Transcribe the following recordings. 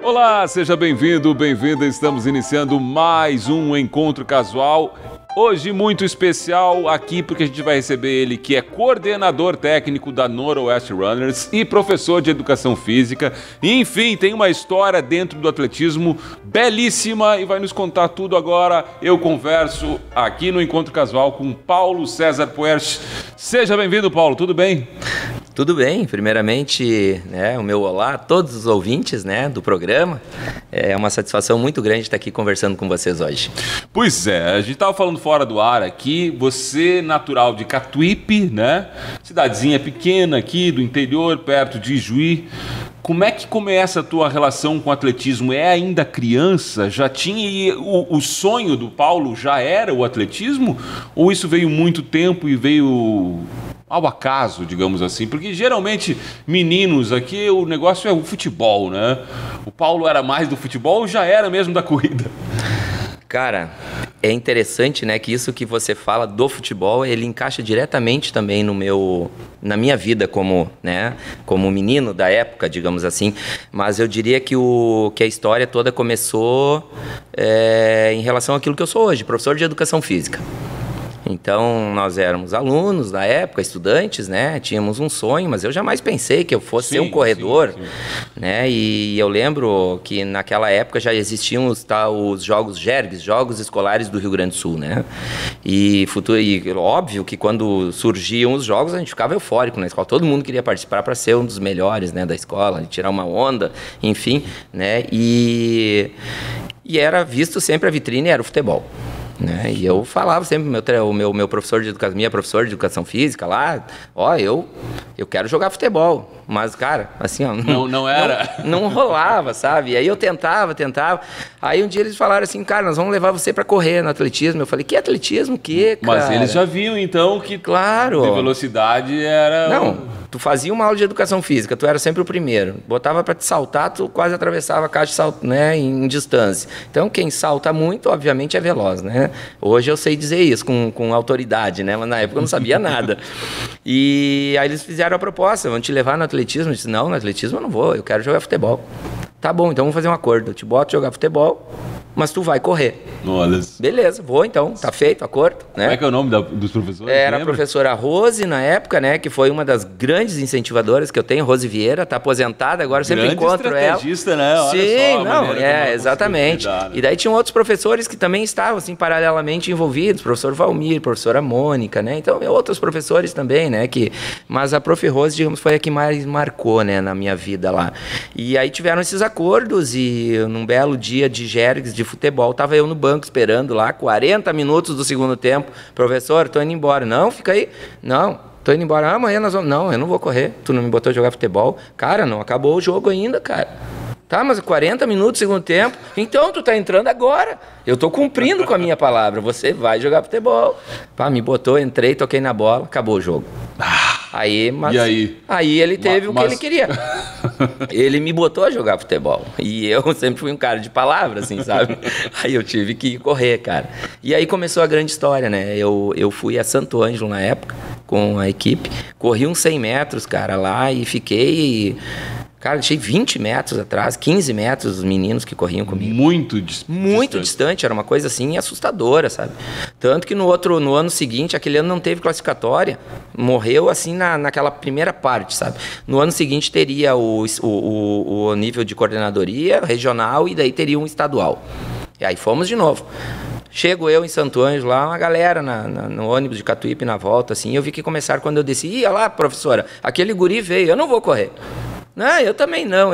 Olá, seja bem-vindo, bem-vinda. Estamos iniciando mais um encontro casual. Hoje muito especial aqui porque a gente vai receber ele, que é coordenador técnico da Noroeste Runners e professor de educação física. E, enfim, tem uma história dentro do atletismo belíssima e vai nos contar tudo agora. Eu converso aqui no encontro casual com Paulo César Puerch. Seja bem-vindo, Paulo. Tudo bem? Tudo bem, primeiramente, o meu olá a todos os ouvintes, do programa. É uma satisfação muito grande estar aqui conversando com vocês hoje. Pois é, a gente estava falando fora do ar aqui, você natural de Catuípe, cidadezinha pequena aqui do interior, perto de Ijuí. Como é que começa a tua relação com o atletismo? É ainda criança? Já tinha o sonho do Paulo já era o atletismo? Ou isso veio muito tempo e veio ao acaso, digamos assim? Porque geralmente meninos aqui o negócio é o futebol, né? O Paulo era mais do futebol ou já era mesmo da corrida? Cara, é interessante, que isso que você fala do futebol, ele encaixa diretamente também na minha vida como menino da época, digamos assim. Mas eu diria que a história toda começou em relação àquilo que eu sou hoje, professor de educação física. Então, nós éramos alunos na época, estudantes, tínhamos um sonho, mas eu jamais pensei que eu fosse ser um corredor, sim. E eu lembro que naquela época já existiam os Jogos GERGs, Jogos Escolares do Rio Grande do Sul, E óbvio que quando surgiam os jogos, a gente ficava eufórico na escola, todo mundo queria participar para ser um dos melhores, da escola, tirar uma onda, enfim, E era visto sempre a vitrine, era o futebol. E eu falava sempre meu professor de educação, minha professora de educação física lá, eu quero jogar futebol, mas cara, assim, não era, não rolava, sabe? E aí eu tentava, aí um dia eles falaram assim, cara, nós vamos levar você para correr no atletismo. Eu falei, que atletismo, cara? Mas eles já viam então que claro, de velocidade era... Não. Tu fazia uma aula de educação física, tu era sempre o primeiro. Botava para te saltar, tu quase atravessava a caixa de salto, em distância. Então, quem salta muito, obviamente, é veloz, Hoje eu sei dizer isso com autoridade, Mas na época eu não sabia nada. E aí eles fizeram a proposta, vão te levar no atletismo. Eu disse, não, no atletismo eu não vou, eu quero jogar futebol. Tá bom, então vamos fazer um acordo. Eu te boto jogar futebol, mas tu vai correr. Olha. Beleza, vou então, tá feito, acordo. Como é que é o nome dos professores? Era a professora Rose, na época, que foi uma das grandes incentivadoras que eu tenho, Rose Vieira, tá aposentada, agora eu sempre encontro ela. Estrategista, né? Olha sim, só, não, exatamente. Cuidar, E daí tinham outros professores que também estavam, assim, paralelamente envolvidos, professor Valmir, professora Mônica, Então, outros professores também, mas a prof. Rose, digamos, foi a que mais marcou, na minha vida lá. E aí tiveram esses acordos e num belo dia de jergues de futebol, tava eu no banco esperando lá, 40 minutos do segundo tempo. Professor, tô indo embora. Não, fica aí. Não, tô indo embora. Amanhã nós vamos... Não, eu não vou correr. Tu não me botou jogar futebol. Cara, não acabou o jogo ainda, cara. Tá, mas 40 minutos do segundo tempo. Então, tu tá entrando agora. Eu tô cumprindo com a minha palavra. Você vai jogar futebol. Me botou, entrei, toquei na bola, acabou o jogo. Aí ele teve o que ele queria. Ele me botou a jogar futebol. E eu sempre fui um cara de palavra, assim, sabe? Aí eu tive que correr, cara. E aí começou a grande história, Eu fui a Santo Ângelo na época, com a equipe. Corri uns 100 metros, cara, lá e fiquei... Cara, deixei 20 metros atrás, 15 metros os meninos que corriam comigo. Muito distante, era uma coisa assim assustadora, sabe? Tanto que no ano seguinte, aquele ano não teve classificatória, morreu assim naquela primeira parte, sabe? No ano seguinte teria o nível de coordenadoria regional e daí teria um estadual. E aí fomos de novo. Chego eu em Santo Ângelo lá, uma galera no ônibus de Catuípe na volta, assim, eu vi que começaram quando eu desci, ia lá, professora, aquele guri veio, eu não vou correr. Não, eu também não.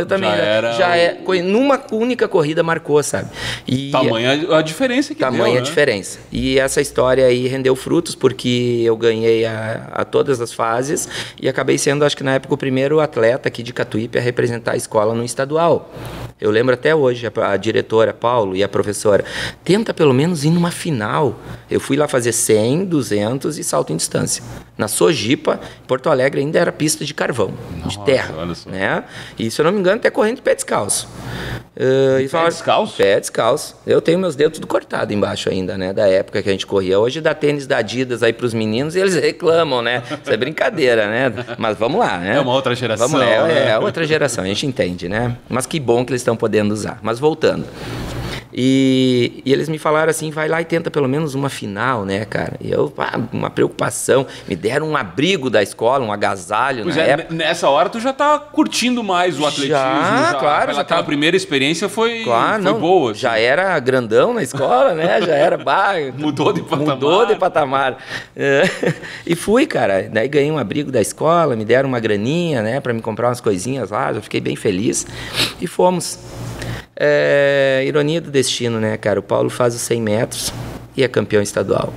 Numa única corrida marcou, sabe? Tamanha a diferença que deu, Tamanha a diferença. E essa história aí rendeu frutos, porque eu ganhei a todas as fases e acabei sendo, acho que na época, o primeiro atleta aqui de Catuípe a representar a escola no estadual. Eu lembro até hoje, a diretora Paulo e a professora, tenta pelo menos ir numa final. Eu fui lá fazer 100, 200 e salto em distância. Na Sojipa, Porto Alegre ainda era pista de carvão, de terra, E se eu não me engano, até correndo de pé descalço. Pé descalço? Pé descalço. Eu tenho meus dedos tudo cortado embaixo ainda, né? Da época que a gente corria. Hoje dá tênis da Adidas aí pros meninos e eles reclamam, né? Isso é brincadeira, né? Mas vamos lá, né? É uma outra geração. Vamos lá, é outra geração, a gente entende, né? Mas que bom que eles estão podendo usar. Mas voltando. E eles me falaram assim, vai lá e tenta pelo menos uma final, né, cara? E eu, uma preocupação, me deram um abrigo da escola, um agasalho pois na época. Nessa hora tu já tá curtindo mais o atletismo. Claro. Aquela primeira experiência foi não, boa. Assim. Já era grandão na escola, né? Já era Mudou de patamar. Mudou de patamar. E fui, cara. Daí ganhei um abrigo da escola, me deram uma graninha, né? Pra me comprar umas coisinhas lá, já fiquei bem feliz. E fomos. Ironia do destino, né, cara? O Paulo faz os 100 metros e é campeão estadual.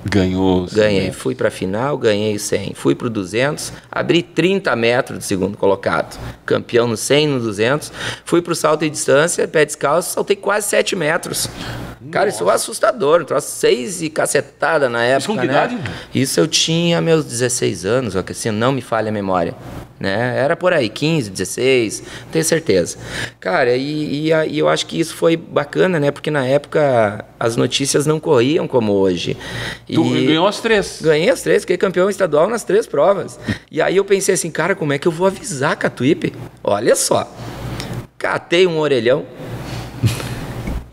Ganhou. Ganhei. Fui pra final, ganhei o 100. Fui pro 200, abri 30 metros do segundo colocado. Campeão no 100 e no 200. Fui pro salto e distância, pé descalço, saltei quase 7 metros. Cara, isso é assustador. Um troço 6 e cacetada na época, isso com que idade? Isso eu tinha meus 16 anos, ó, que assim, não me falha a memória. Né? Era por aí, 15, 16, não tenho certeza. Cara, e eu acho que isso foi bacana, né? Porque na época as notícias não corriam como hoje. Tu ganhou as 3? Ganhei as 3, fiquei campeão estadual nas 3 provas. E aí eu pensei assim, cara, como é que eu vou avisar a Catuípe? Olha só, catei um orelhão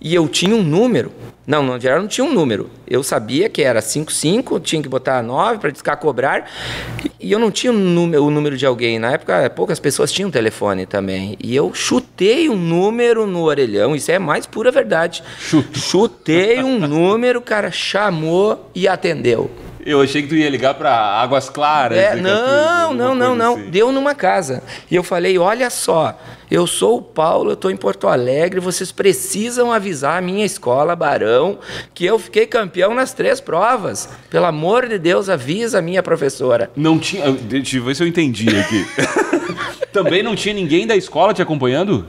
e eu tinha um número. Não, na verdade não tinha um número. Eu sabia que era 55, tinha que botar 9 para discar cobrar. E eu não tinha o número de alguém. Na época, poucas pessoas tinham telefone também. E eu chutei um número no orelhão. Isso é mais pura verdade. Chutei um número, o cara chamou e atendeu. Eu achei que tu ia ligar para Águas Claras. Não. Assim. Deu numa casa. E eu falei, olha só, eu sou o Paulo, eu estou em Porto Alegre, vocês precisam avisar a minha escola, Barão, que eu fiquei campeão nas 3 provas. Pelo amor de Deus, avisa a minha professora. Não tinha... Deixa eu ver se eu entendi aqui. Também não tinha ninguém da escola te acompanhando?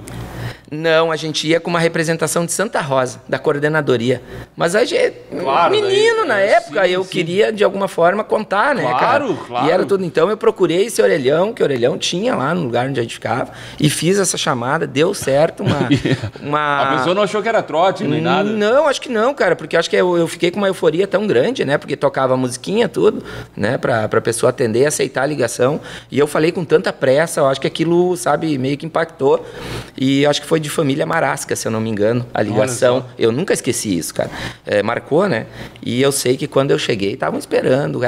Não, a gente ia com uma representação de Santa Rosa, da coordenadoria. Mas a gente, claro, menino na época, sim, eu sim. queria de alguma forma contar, né, cara? Claro. E era tudo. Então eu procurei esse orelhão, que o orelhão tinha lá no lugar onde a gente ficava, e fiz essa chamada, deu certo. A pessoa não achou que era trote, nem nada? Não, acho que não, cara, porque acho que eu fiquei com uma euforia tão grande, né? Porque tocava musiquinha, tudo, né? Pra pessoa atender, aceitar a ligação. E eu falei com tanta pressa, eu acho que aquilo, sabe, meio que impactou. E acho que foi de família Marasca, se eu não me engano, a ligação. Eu nunca esqueci isso, cara. Marcou, né? E eu sei que quando eu cheguei, estavam esperando.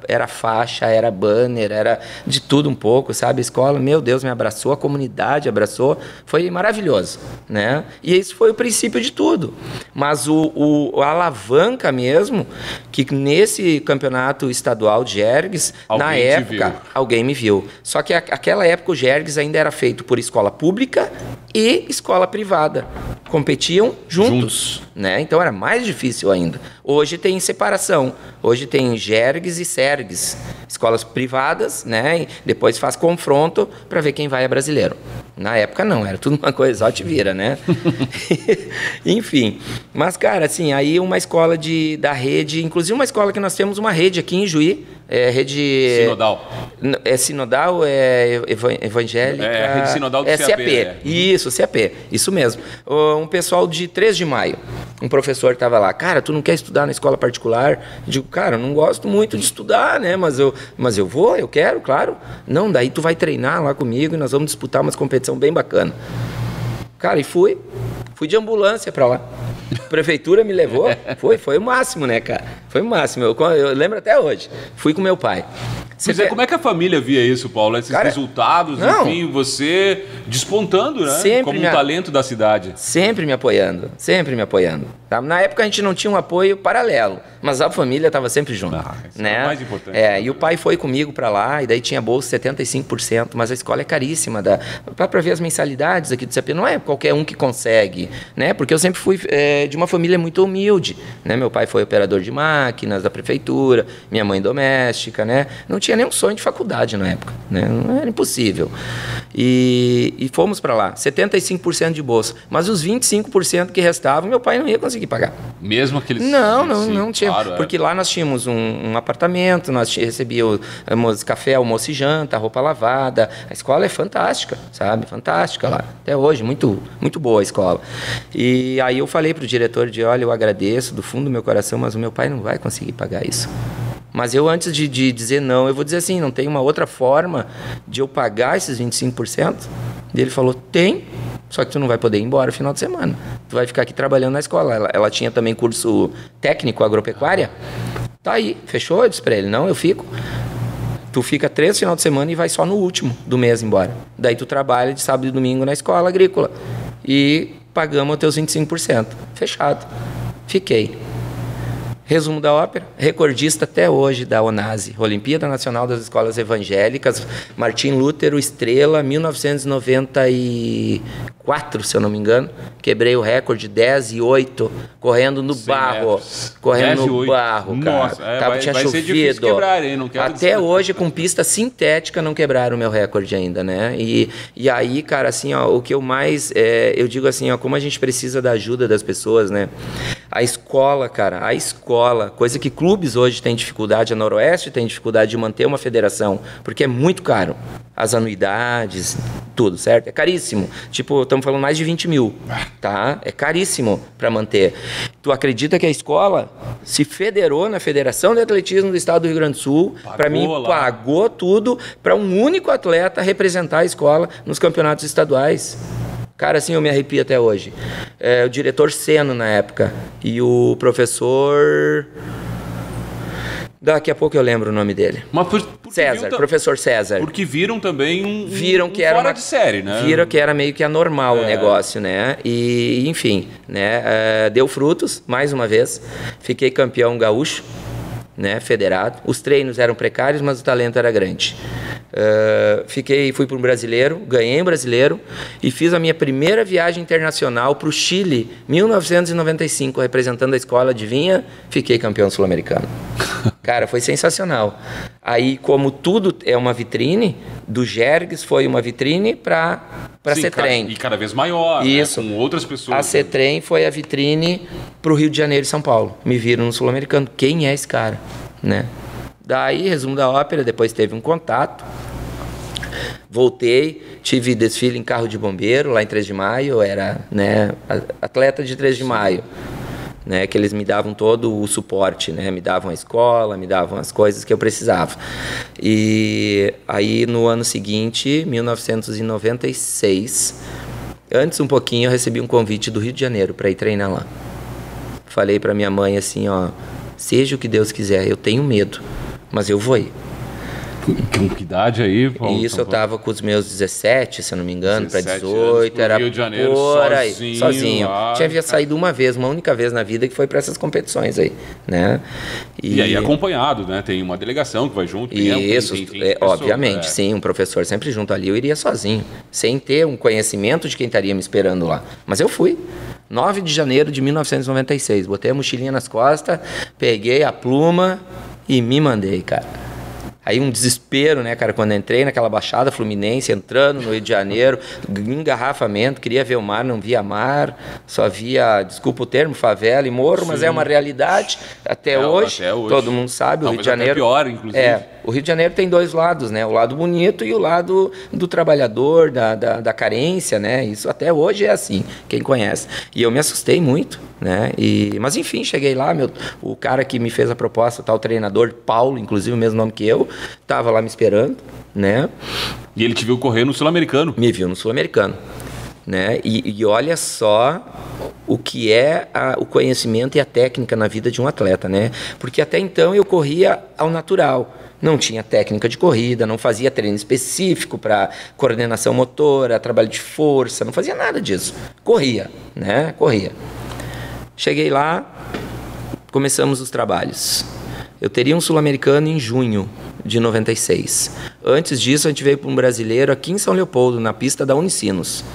Era faixa, era banner, era de tudo um pouco, sabe? A escola, meu Deus, me abraçou, a comunidade abraçou. Foi maravilhoso, né? E esse foi o princípio de tudo. Mas a alavanca mesmo, que nesse campeonato estadual de Jergues, na época, alguém me viu. Só que aquela época o Jergues ainda era feito por escola pública e escola privada. Competiam juntos. Né? Então era mais difícil ainda. Hoje tem separação. Hoje tem Jergues e Sergues. Escolas privadas, né? E depois faz confronto para ver quem vai é brasileiro. Na época não, era tudo uma coisa, só te vira, né? Enfim. Mas, cara, assim, aí uma escola da rede, inclusive uma escola que nós temos uma rede aqui em Juí, rede... Sinodal. É sinodal, é evangélica... É rede sinodal do CAP. Isso, CAP, isso mesmo. Um pessoal de 3 de maio, um professor estava lá, cara, tu não quer estudar na escola particular? Eu digo, cara, eu não gosto muito de estudar, né, mas eu vou, eu quero, claro. Não, daí tu vai treinar lá comigo e nós vamos disputar umas competição bem bacana. Cara, e fui de ambulância pra lá. A prefeitura me levou, foi o máximo, né, cara? Foi o máximo, eu lembro até hoje. Fui com meu pai. Como é que a família via isso, Paulo? Esses resultados, enfim, você despontando, né? Como um talento da cidade. Sempre me apoiando. Tá? Na época a gente não tinha um apoio paralelo, mas a família estava sempre junto. Né? É o mais importante. E o pai foi comigo para lá, e daí tinha bolsa 75%, mas a escola é caríssima. Para ver as mensalidades aqui do CAP, não é qualquer um que consegue, né? Porque eu sempre fui de uma família muito humilde, né? Meu pai foi operador de máquinas da prefeitura, minha mãe doméstica, né? Não tinha tinha nenhum sonho de faculdade na época, né? Não era impossível. E fomos para lá, 75% de bolsa. Mas os 25% que restavam, meu pai não ia conseguir pagar. Mesmo aqueles... Não tinha. Claro, porque lá nós tínhamos um apartamento, nós recebíamos café, almoço e janta, roupa lavada. A escola é fantástica, sabe? Fantástica lá. Até hoje, muito, muito boa a escola. E aí eu falei para o diretor olha, eu agradeço do fundo do meu coração, mas o meu pai não vai conseguir pagar isso. Mas eu, antes de dizer não, eu vou dizer assim, não tem uma outra forma de eu pagar esses 25%? E ele falou, tem, só que tu não vai poder ir embora no final de semana. Tu vai ficar aqui trabalhando na escola. Ela tinha também curso técnico agropecuária. Tá aí, fechou? Eu disse pra ele, não, eu fico. Tu fica 3 final de semana e vai só no último do mês embora. Daí tu trabalha de sábado e domingo na escola agrícola. E pagamos os teus 25%. Fechado. Fiquei. Resumo da ópera, recordista até hoje da ONASE, Olimpíada Nacional das Escolas Evangélicas, Martim Lútero, Estrela, 1994, se eu não me engano. Quebrei o recorde, 10:08, correndo no barro. Metros. Correndo no barro, cara. Nossa, Tinha vai chovido. ser difícil quebrar, hein? Não quero até hoje, com pista sintética, não quebraram o meu recorde ainda, né? E aí, cara, assim, ó, o que eu mais... eu digo assim, ó, como a gente precisa da ajuda das pessoas, né? A escola, cara, coisa que clubes hoje têm dificuldade, a Noroeste tem dificuldade de manter uma federação, porque é muito caro. As anuidades, tudo, certo? É caríssimo. Tipo, estamos falando mais de 20 mil, tá? É caríssimo para manter. Tu acredita que a escola se federou na Federação de Atletismo do Estado do Rio Grande do Sul, para mim, pagou tudo para um único atleta representar a escola nos campeonatos estaduais. Cara, assim, eu me arrepio até hoje. O diretor Seno, na época, e o professor... Daqui a pouco eu lembro o nome dele. Mas César, professor César. Porque viram também viram que era fora de série, né? Viram que era meio que anormal o negócio, né? E, enfim, né? Deu frutos, mais uma vez. Fiquei campeão gaúcho, né? Federado. Os treinos eram precários, mas o talento era grande. Fui para um brasileiro, ganhei um brasileiro e fiz a minha primeira viagem internacional para o Chile, 1995, representando a escola, adivinha? Fiquei campeão sul-americano. Cara, foi sensacional. Aí, como tudo é uma vitrine, do Jergues foi uma vitrine para CETREM. E cada vez maior, isso, né? Com outras pessoas. A CETREM foi a vitrine para o Rio de Janeiro e São Paulo. Me viram no sul-americano. Quem é esse cara? Né? Daí, resumo da ópera, depois teve um contato. Voltei, tive desfile em carro de bombeiro lá em 3 de Maio, eu era, né, atleta de 3 de Maio, né, que eles me davam todo o suporte, né, me davam a escola, me davam as coisas que eu precisava. E aí no ano seguinte, 1996, antes um pouquinho, eu recebi um convite do Rio de Janeiro para ir treinar lá. Falei para minha mãe assim, ó, seja o que Deus quiser, eu tenho medo, mas eu vou ir. Com que idade aí, Paulo? Isso, eu tava com os meus 17, se eu não me engano, para 18, era Rio de Janeiro, por aí, sozinho. Lá. Tinha saído uma única vez na vida, que foi para essas competições aí, né? E aí acompanhado, né? Tem uma delegação que vai junto. Isso, obviamente, sim, um professor sempre junto ali, eu iria sozinho, sem ter um conhecimento de quem estaria me esperando lá. Mas eu fui. 9 de janeiro de 1996, botei a mochilinha nas costas, peguei a pluma e me mandei, cara. Aí um desespero, né, cara, quando entrei naquela Baixada Fluminense, entrando no Rio de Janeiro, engarrafamento, queria ver o mar, não via mar, só via, desculpa o termo, favela e morro, mas é uma realidade até hoje, todo mundo sabe, o Rio de Janeiro... Até pior, inclusive. O Rio de Janeiro tem 2 lados, né, o lado bonito e o lado do trabalhador, da carência, né, isso até hoje é assim, quem conhece. E eu me assustei muito, né, mas enfim, cheguei lá, o cara que me fez a proposta, o tal treinador, Paulo, inclusive o mesmo nome que eu, estava lá me esperando, né? E ele te viu correr no Sul-Americano? Me viu no Sul-Americano, né? E olha só o que é o conhecimento e a técnica na vida de um atleta, né? Porque até então eu corria ao natural. Não tinha técnica de corrida, não fazia treino específico para coordenação motora, trabalho de força, não fazia nada disso. Corria, né? Corria. Cheguei lá, começamos os trabalhos. Eu teria um sul-americano em junho de 96. Antes disso, a gente veio para um brasileiro aqui em São Leopoldo, na pista da Unicinos.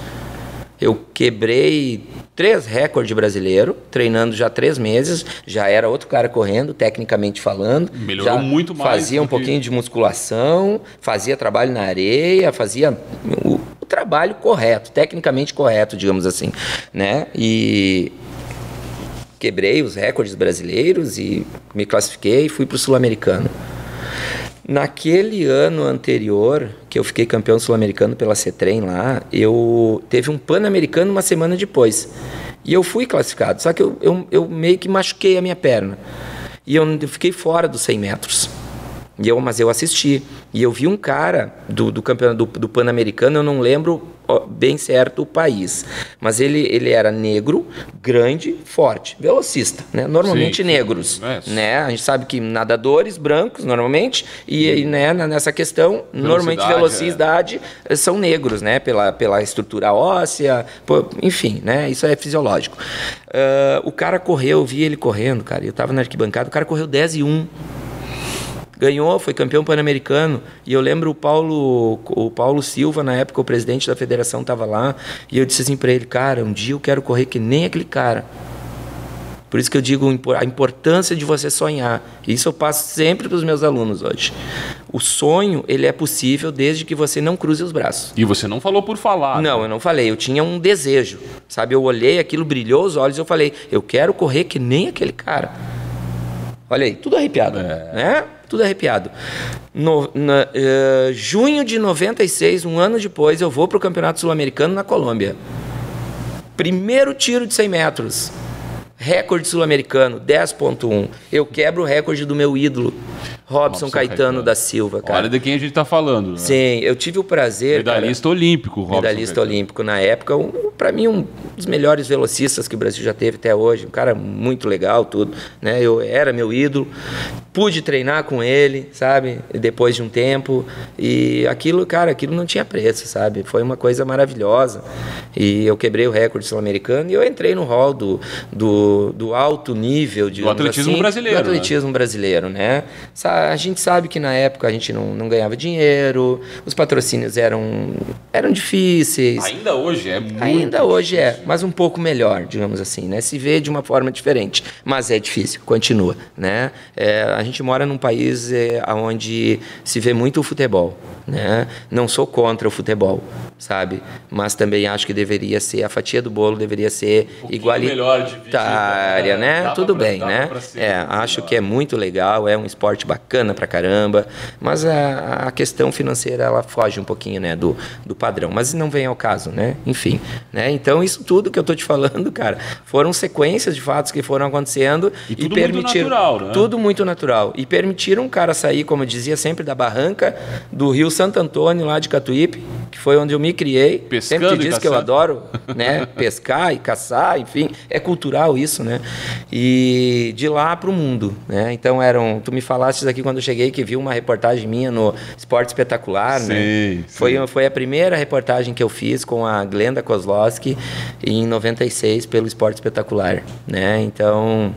eu quebrei 3 recordes brasileiros, treinando já 3 meses, já era outro cara correndo, tecnicamente falando. Melhorou já muito mais. Fazia um pouquinho de musculação, fazia trabalho na areia, fazia o trabalho correto, tecnicamente correto, digamos assim, né? E quebrei os recordes brasileiros e me classifiquei e fui para o Sul-Americano. Naquele ano anterior, que eu fiquei campeão sul-americano pela CETREM lá, eu teve um Pan-Americano uma semana depois. E eu fui classificado, só que eu meio que machuquei a minha perna. E eu fiquei fora dos 100 metros. Mas eu assisti. E eu vi um cara do campeonato do Pan-Americano, eu não lembro bem certo o país. Mas ele era negro, grande, forte, velocista, né? Normalmente negros. Né? A gente sabe que nadadores brancos, normalmente, e né, nessa questão, normalmente velocidade são negros, né? Pela estrutura óssea, enfim, né? Isso é fisiológico. O cara correu, eu vi ele correndo, cara. Eu estava na arquibancada, o cara correu 10:01. Ganhou, foi campeão pan-americano. E eu lembro o Paulo Silva, na época, o presidente da federação, estava lá. E eu disse assim para ele, cara, um dia eu quero correr que nem aquele cara. Por isso que eu digo a importância de você sonhar. Isso eu passo sempre para os meus alunos hoje. O sonho, ele é possível desde que você não cruze os braços. E você não falou por falar. Não, eu não falei. Eu tinha um desejo. Sabe, eu olhei, aquilo brilhou os olhos e eu falei, eu quero correr que nem aquele cara. Olha aí, tudo arrepiado, né? Tudo arrepiado. Junho de 96, um ano depois, eu vou para o Campeonato Sul-Americano na Colômbia. Primeiro tiro de 100 metros. Recorde sul-americano, 10.1. Eu quebro o recorde do meu ídolo, Robson Caetano da Silva, cara. Olha de quem a gente tá falando, né? Sim, eu tive o prazer... Medalhista olímpico, Robson Medalhista olímpico na época. Para mim, um dos melhores velocistas que o Brasil já teve até hoje. Um cara muito legal, tudo. Né? Eu era meu ídolo. Pude treinar com ele, sabe? Depois de um tempo. E aquilo, cara, aquilo não tinha preço, sabe? Foi uma coisa maravilhosa. E eu quebrei o recorde sul-americano e eu entrei no hall do alto nível do atletismo assim, brasileiro. Do atletismo brasileiro, né? A gente sabe que na época a gente não ganhava dinheiro, os patrocínios eram difíceis. Ainda hoje é muito Ainda hoje difícil. mas um pouco melhor, digamos assim, né? Se vê de uma forma diferente, mas é difícil, continua, né? A gente mora num país onde se vê muito o futebol, né? Não sou contra o futebol, sabe? Mas também acho que deveria ser, a fatia do bolo deveria ser igualitária, né? Tudo bem, né? Acho que é muito legal, é um esporte bacana pra caramba, mas a questão financeira, ela foge um pouquinho, né, do padrão, mas não vem ao caso, né? Enfim, né? Então, isso tudo que eu tô te falando, cara, foram sequências de fatos que foram acontecendo e tudo permitiram, muito natural, né? Tudo muito natural, e permitiram um cara sair, como eu dizia sempre, da barranca do Rio Santo Antônio, lá de Catuípe, que foi onde eu me criei. Pescando sempre te disse que eu adoro, né, pescar e caçar, enfim, é cultural isso, né? E de lá para o mundo, né? Então tu me falaste aqui quando eu cheguei que viu uma reportagem minha no Esporte Espetacular, sim, né? Sim. Foi a primeira reportagem que eu fiz com a Glenda Kozlowski em 96 pelo Esporte Espetacular, né? Então,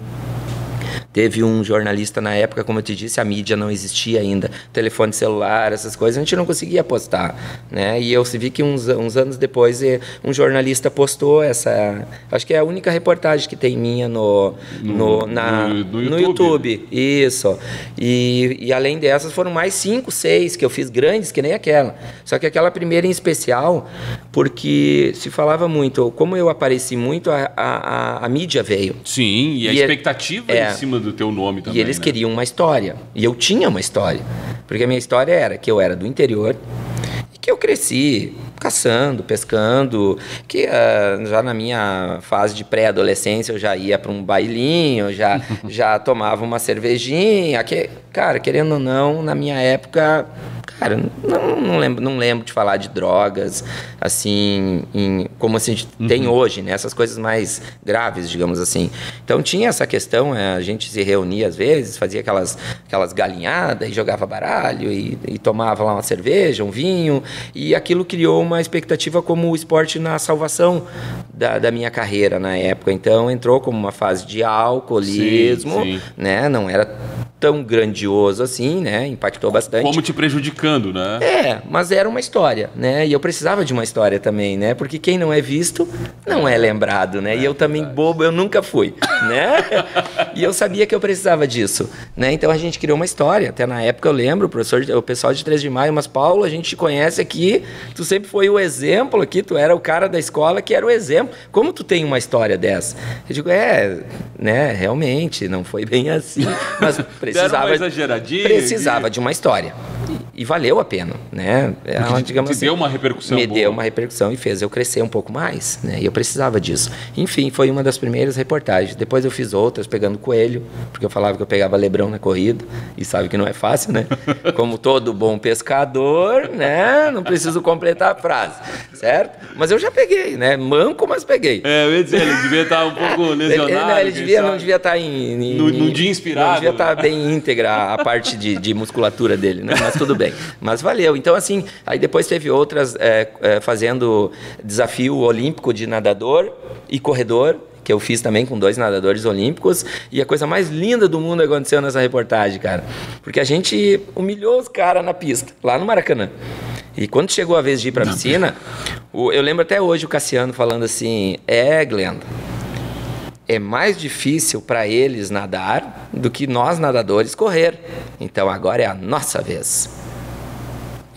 teve um jornalista na época, como eu te disse, a mídia não existia ainda, telefone celular, essas coisas, a gente não conseguia postar, né? E eu vi que uns anos depois um jornalista postou acho que é a única reportagem que tem minha no YouTube. Isso. E além dessas, foram mais 5, 6 que eu fiz grandes, que nem aquela. Só que aquela primeira em especial, porque se falava muito, como eu apareci muito, a mídia veio. Sim, e a expectativa em cima do teu nome também. E eles queriam uma história. E eu tinha uma história. Porque a minha história era que eu era do interior e que eu cresci caçando, pescando, que já na minha fase de pré-adolescência eu já ia para um bailinho, já tomava uma cervejinha, cara, querendo ou não, na minha época, cara, não lembro de falar de drogas, assim, como a gente tem hoje, né? Essas coisas mais graves, digamos assim. Então tinha essa questão, a gente se reunia às vezes, fazia aquelas galinhadas e jogava baralho e tomava lá uma cerveja, um vinho, e aquilo criou uma expectativa como o esporte na salvação da minha carreira na época. Então entrou como uma fase de alcoolismo, sim. né? Não era tão grandioso assim, né? Impactou bastante. Como te prejudicando, né? Mas era uma história, né? E eu precisava de uma história também, né? Porque quem não é visto não é lembrado, né? E eu também, bobo, eu nunca fui, né? E eu sabia que eu precisava disso, né? Então a gente criou uma história. Até na época eu lembro, o pessoal de 3 de Maio, mas Paulo, a gente te conhece aqui, tu sempre foi o exemplo aqui, tu era o cara da escola que era o exemplo. Como tu tem uma história dessa? Eu digo, né? Realmente, não foi bem assim, mas precisava de uma história. E valeu a pena, né? Digamos assim, deu uma repercussão boa. Deu uma repercussão e fez eu crescer um pouco mais, né? E eu precisava disso. Enfim, foi uma das primeiras reportagens. Depois eu fiz outras pegando coelho, porque eu falava que eu pegava lebrão na corrida, e sabe que não é fácil, né? Como todo bom pescador, né? Não preciso completar a frase, certo? Mas eu já peguei, né? Manco, mas peguei. Eu ia dizer, ele devia estar um pouco lesionado. Ele não devia estar num dia inspirado. Não devia estar bem íntegra a parte de musculatura dele, né? Mas tudo bem. Mas valeu. Então, assim, aí depois teve outras fazendo desafio olímpico de nadador e corredor, que eu fiz também com 2 nadadores olímpicos, e a coisa mais linda do mundo aconteceu nessa reportagem, cara. Porque a gente humilhou os caras na pista, lá no Maracanã. E quando chegou a vez de ir pra piscina, eu lembro até hoje o Cassiano falando assim, Glenda, é mais difícil para eles nadar do que nós nadadores correr. Então agora é a nossa vez.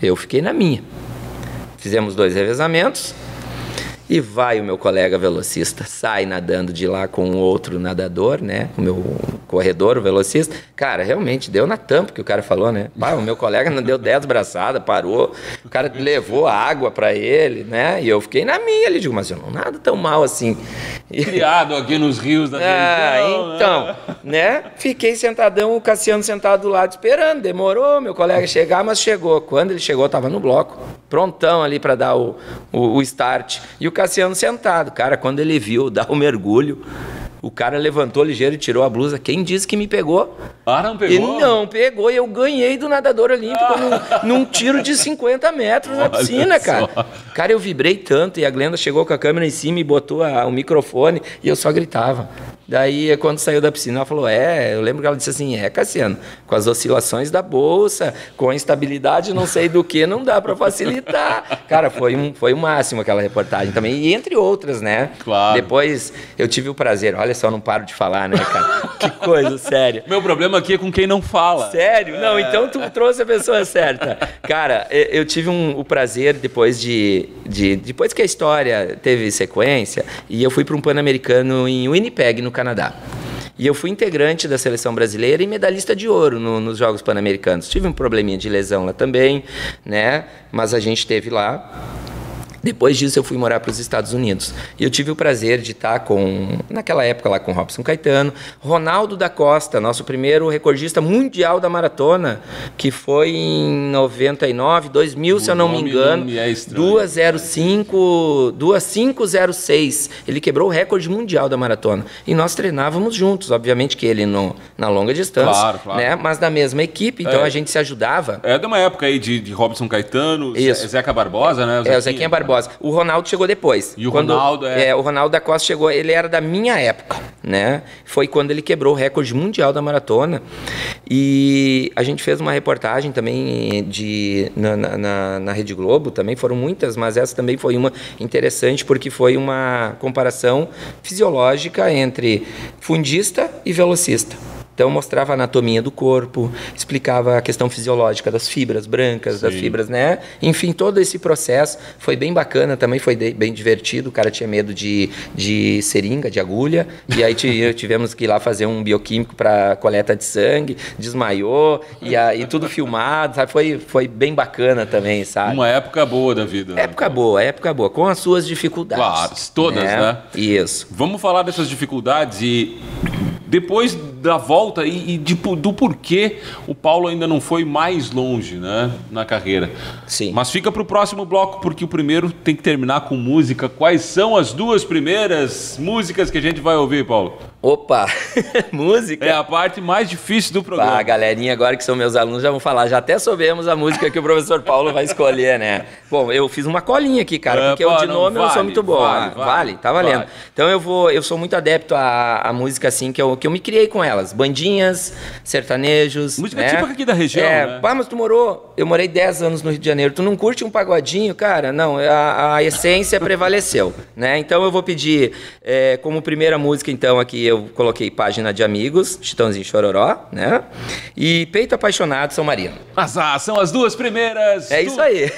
Eu fiquei na minha. Fizemos 2 revezamentos e vai o meu colega velocista, sai nadando de lá com um outro nadador, né? O meu corredor, o velocista. Cara, realmente deu na tampa que o cara falou, né? O meu colega não deu 10 braçadas, parou. O cara levou a água para ele, né? E eu fiquei na minha. Ele digo, mas eu não nado tão mal assim. Criado aqui nos rios da região. Então, né? Fiquei sentadão, o Cassiano sentado do lado esperando. Demorou meu colega chegar, mas chegou. Quando ele chegou, estava no bloco, prontão ali para dar o start. E o Cassiano sentado. Cara, quando ele viu dar o mergulho, o cara levantou ligeiro e tirou a blusa. Quem disse que me pegou? Não pegou? Ele não pegou e eu ganhei do nadador olímpico num tiro de 50 metros na piscina, cara. Cara, eu vibrei tanto e a Glenda chegou com a câmera em cima e botou o microfone e eu só gritava. Daí, quando saiu da piscina, ela falou, eu lembro que ela disse assim, Cassiano, com as oscilações da bolsa, com a instabilidade não sei do que, não dá para facilitar. Cara, foi o máximo aquela reportagem também, e entre outras, né? Claro. Depois eu tive o prazer, olha só, não paro de falar, né, cara? Que coisa séria. Meu problema aqui é com quem não fala. Sério? Não, então tu trouxe a pessoa certa. Cara, eu tive o prazer, depois depois que a história teve sequência, e eu fui para um Pan-Americano em Winnipeg, no Canadá. E eu fui integrante da seleção brasileira e medalhista de ouro nos Jogos Pan-Americanos. Tive um probleminha de lesão lá também, né? Mas a gente esteve lá. Depois disso eu fui morar para os Estados Unidos. E eu tive o prazer de estar naquela época lá com o Robson Caetano, Ronaldo da Costa, nosso primeiro recordista mundial da maratona, que foi em 99, 2000, se eu não me engano, 2:05:06. Ele quebrou o recorde mundial da maratona. E nós treinávamos juntos, obviamente que ele na longa distância, claro. Né? Mas na mesma equipe, então a gente se ajudava. É de uma época aí de Robson Caetano, Zeca Barbosa, né? O Zequinha Barbosa. O Ronaldo chegou depois. E o Ronaldo o Ronaldo da Costa chegou, ele era da minha época, né? Foi quando ele quebrou o recorde mundial da maratona. E a gente fez uma reportagem também na Rede Globo, também foram muitas, mas essa também foi uma interessante, porque foi uma comparação fisiológica entre fundista e velocista. Então, mostrava a anatomia do corpo, explicava a questão fisiológica das fibras brancas, das fibras, né? Enfim, todo esse processo foi bem bacana, também foi bem divertido. O cara tinha medo de seringa, de agulha, e aí tivemos que ir lá fazer um bioquímico para coleta de sangue, desmaiou, e tudo filmado, sabe? Foi bem bacana também, sabe? Uma época boa da vida. Época boa, com as suas dificuldades. Claro, todas, né? Isso. Vamos falar dessas dificuldades e... Depois da volta do porquê o Paulo ainda não foi mais longe, né, na carreira. Sim. Mas fica para o próximo bloco, porque o primeiro tem que terminar com música. Quais são as 2 primeiras músicas que a gente vai ouvir, Paulo? Opa, música. É a parte mais difícil do programa. A galerinha agora que são meus alunos já vão falar, já até soubemos a música que o professor Paulo vai escolher, né? Bom, eu fiz uma colinha aqui, cara, porque eu de nome eu não sou muito bom. Vale, tá valendo. Vale. Então eu sou muito adepto à música assim, que eu me criei com elas. Bandinhas, sertanejos. Música típica aqui da região, né? Mas tu morou, eu morei 10 anos no Rio de Janeiro, tu não curte um pagodinho, cara? Não, a essência prevaleceu, né? Então eu vou pedir como primeira música, então, aqui eu coloquei Página de Amigos, Chitãozinho Chororó, né? E Peito Apaixonado, São Marino. São as duas primeiras. Isso aí.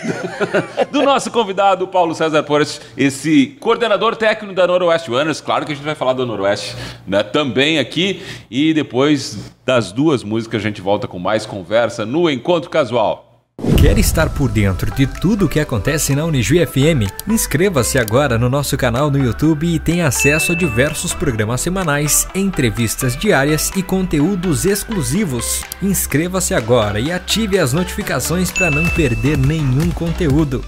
Do nosso convidado, Paulo César Porasch, esse coordenador técnico da Noroeste Runners. Claro que a gente vai falar do Noroeste, né, também aqui. E depois das duas músicas a gente volta com mais conversa no Encontro Casual. Quer estar por dentro de tudo o que acontece na Unijuí FM? Inscreva-se agora no nosso canal no YouTube e tenha acesso a diversos programas semanais, entrevistas diárias e conteúdos exclusivos. Inscreva-se agora e ative as notificações para não perder nenhum conteúdo.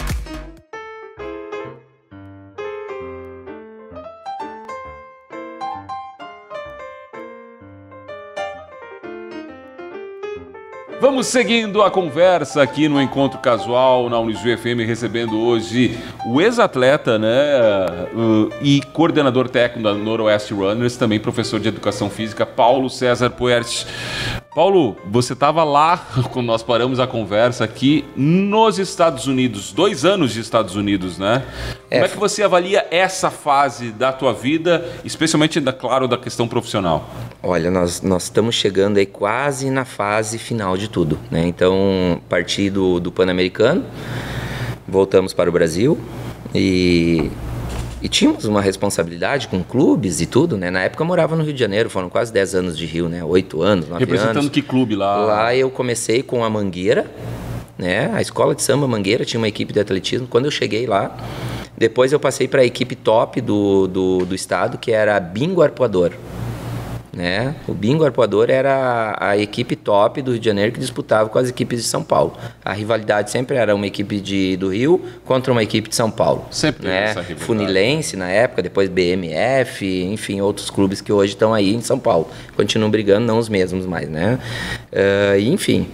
Vamos seguindo a conversa aqui no Encontro Casual, na Unijuí FM, recebendo hoje o ex-atleta, né, e coordenador técnico da Noroeste Runners, também professor de Educação Física, Paulo César Porasch. Paulo, você estava lá quando nós paramos a conversa aqui nos Estados Unidos, 2 anos de Estados Unidos, né? Como é que você avalia essa fase da tua vida, especialmente, claro, da questão profissional? Olha, nós estamos chegando aí quase na fase final de tudo, né? Então, parti do Pan-Americano, voltamos para o Brasil e tínhamos uma responsabilidade com clubes e tudo, né? Na época eu morava no Rio de Janeiro, foram quase 10 anos de Rio, né? 8 anos, 9 anos. Representando que clube lá? Lá eu comecei com a Mangueira, né? A escola de samba Mangueira tinha uma equipe de atletismo. Quando eu cheguei lá, depois eu passei para a equipe top do estado, que era Bingo Arpoador. Né? O Bingo Arpoador era a equipe top do Rio de Janeiro que disputava com as equipes de São Paulo. A rivalidade sempre era uma equipe do Rio contra uma equipe de São Paulo. Sempre né? Essa rivalidade. Funilense na época, depois BMF, enfim, outros clubes que hoje estão aí em São Paulo. Continuam brigando, não os mesmos mais, né? Enfim,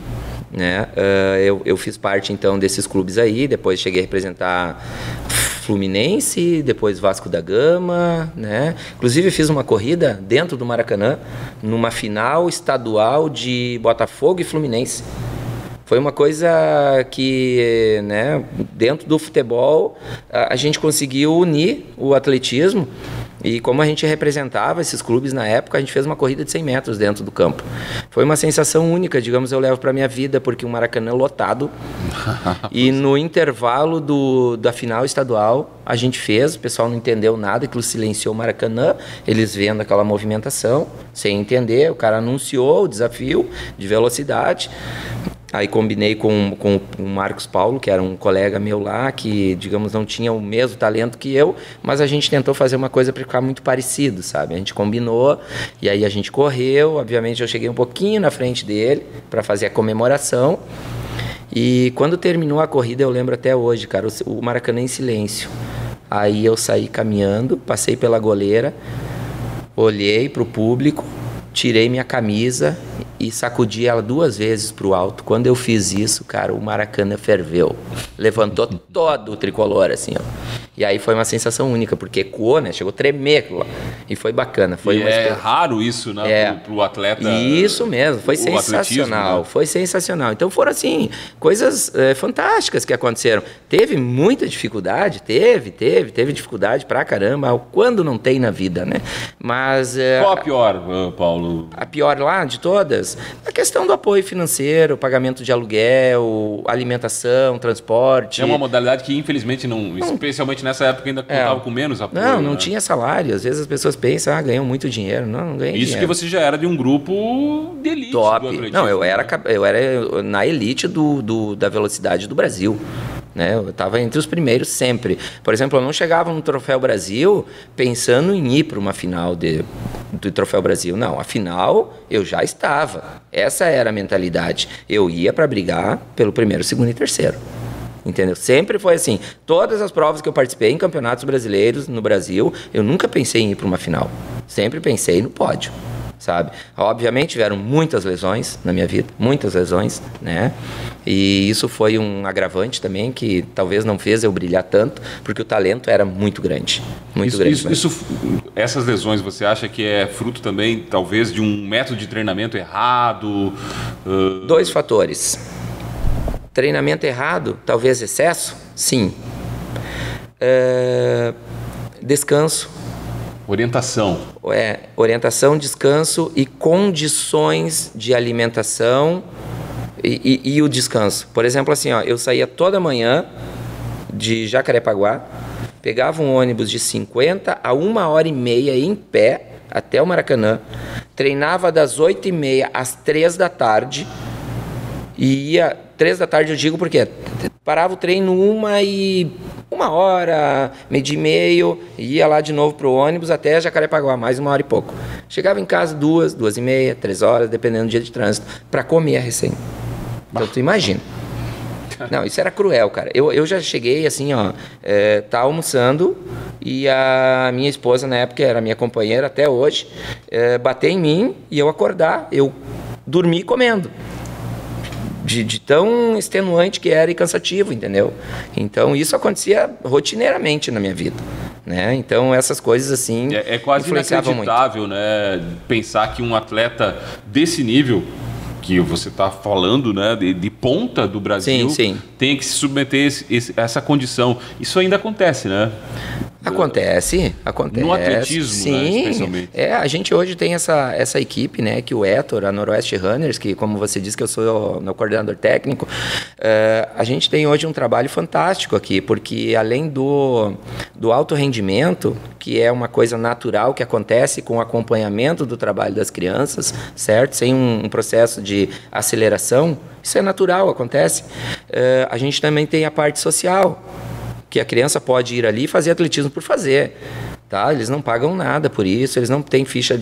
né? Eu fiz parte então desses clubes aí, depois cheguei a representar Fluminense, depois Vasco da Gama, né? Inclusive fiz uma corrida dentro do Maracanã, numa final estadual de Botafogo e Fluminense. Foi uma coisa que, né, dentro do futebol, a gente conseguiu unir o atletismo. E como a gente representava esses clubes na época, a gente fez uma corrida de 100 metros dentro do campo. Foi uma sensação única, digamos, eu levo para minha vida, porque o Maracanã lotado. E no intervalo da final estadual, a gente fez, o pessoal não entendeu nada, aquilo silenciou o Maracanã, eles vendo aquela movimentação, sem entender, o cara anunciou o desafio de velocidade. Aí combinei com o Marcos Paulo, que era um colega meu lá, que, digamos, não tinha o mesmo talento que eu, mas a gente tentou fazer uma coisa para ficar muito parecido, sabe? A gente combinou, e aí a gente correu, obviamente eu cheguei um pouquinho na frente dele para fazer a comemoração, e quando terminou a corrida, eu lembro até hoje, cara, o Maracanã em silêncio. Aí eu saí caminhando, passei pela goleira, olhei para o público, tirei minha camisa e sacudi ela 2 vezes pro alto. Quando eu fiz isso, cara, o Maracanã ferveu. Levantou todo o tricolor, assim, ó. E aí foi uma sensação única, porque ecoou, né? Chegou a tremer lá. E foi bacana. Foi raro isso, né? Pro atleta. Isso mesmo, foi sensacional. Né? Foi sensacional. Então foram, assim, coisas fantásticas que aconteceram. Teve muita dificuldade? Teve dificuldade pra caramba. Quando não tem na vida, né? Mas... Qual a pior, Paulo? A pior lá de todas? A questão do apoio financeiro, pagamento de aluguel, alimentação, transporte. É uma modalidade que, infelizmente, não especialmente nessa época, ainda contava com menos apoio. Não tinha salário. Às vezes as pessoas pensam, ganham muito dinheiro. Não ganham dinheiro. Isso que você já era de um grupo de elite. Top. Não, eu era na elite da velocidade do Brasil. Né? Eu estava entre os primeiros sempre. Por exemplo, eu não chegava no Troféu Brasil pensando em ir para uma final do Troféu Brasil. Não, a final eu já estava. Essa era a mentalidade. Eu ia para brigar pelo primeiro, segundo e terceiro. entendeu? Sempre foi assim. Todas as provas que eu participei em campeonatos brasileiros no Brasil, eu nunca pensei em ir para uma final. Sempre pensei no pódio, sabe? Obviamente tiveram muitas lesões na minha vida, muitas lesões, né? E isso foi um agravante também que talvez não fez eu brilhar tanto, porque o talento era muito grande, muito grande. Essas lesões você acha que é fruto também, talvez, de um método de treinamento errado? Dois fatores. Treinamento errado, talvez excesso, sim. Descanso. Orientação. Orientação, descanso e condições de alimentação e o descanso. Por exemplo, assim, eu saía toda manhã de Jacarepaguá, pegava um ônibus de 50 a 1h30 em pé até o Maracanã, treinava das 8h30 às 3 da tarde e ia... 3 da tarde eu digo porque parava o treino 1 hora, 12h30, ia lá de novo pro ônibus até Jacarepaguá, mais 1 hora e pouco. Chegava em casa 2h30, 3 horas, dependendo do dia de trânsito, para comer a recém. Então tu imagina. Não, isso era cruel, cara. Eu já cheguei assim, tá almoçando e a minha esposa, na época, era minha companheira até hoje, bater em mim e eu acordar, eu dormir comendo. De tão extenuante que era e cansativo, entendeu? Então, isso acontecia rotineiramente na minha vida, né? Então, essas coisas assim é quase inacreditável, né? Pensar que um atleta desse nível que você está falando, né, de ponta do Brasil, sim. Tem que se submeter a essa condição. Isso ainda acontece, né? Acontece. No atletismo, sim, né, especialmente. A gente hoje tem essa equipe, né, que o Héctor, a Noroeste Runners, que como você disse que eu sou o coordenador técnico, a gente tem hoje um trabalho fantástico aqui, porque além do alto rendimento, que é uma coisa natural que acontece com o acompanhamento do trabalho das crianças, certo? Sem um processo de aceleração, isso é natural, acontece. A gente também tem a parte social, que a criança pode ir ali e fazer atletismo por fazer. Tá? Eles não pagam nada por isso, eles não têm ficha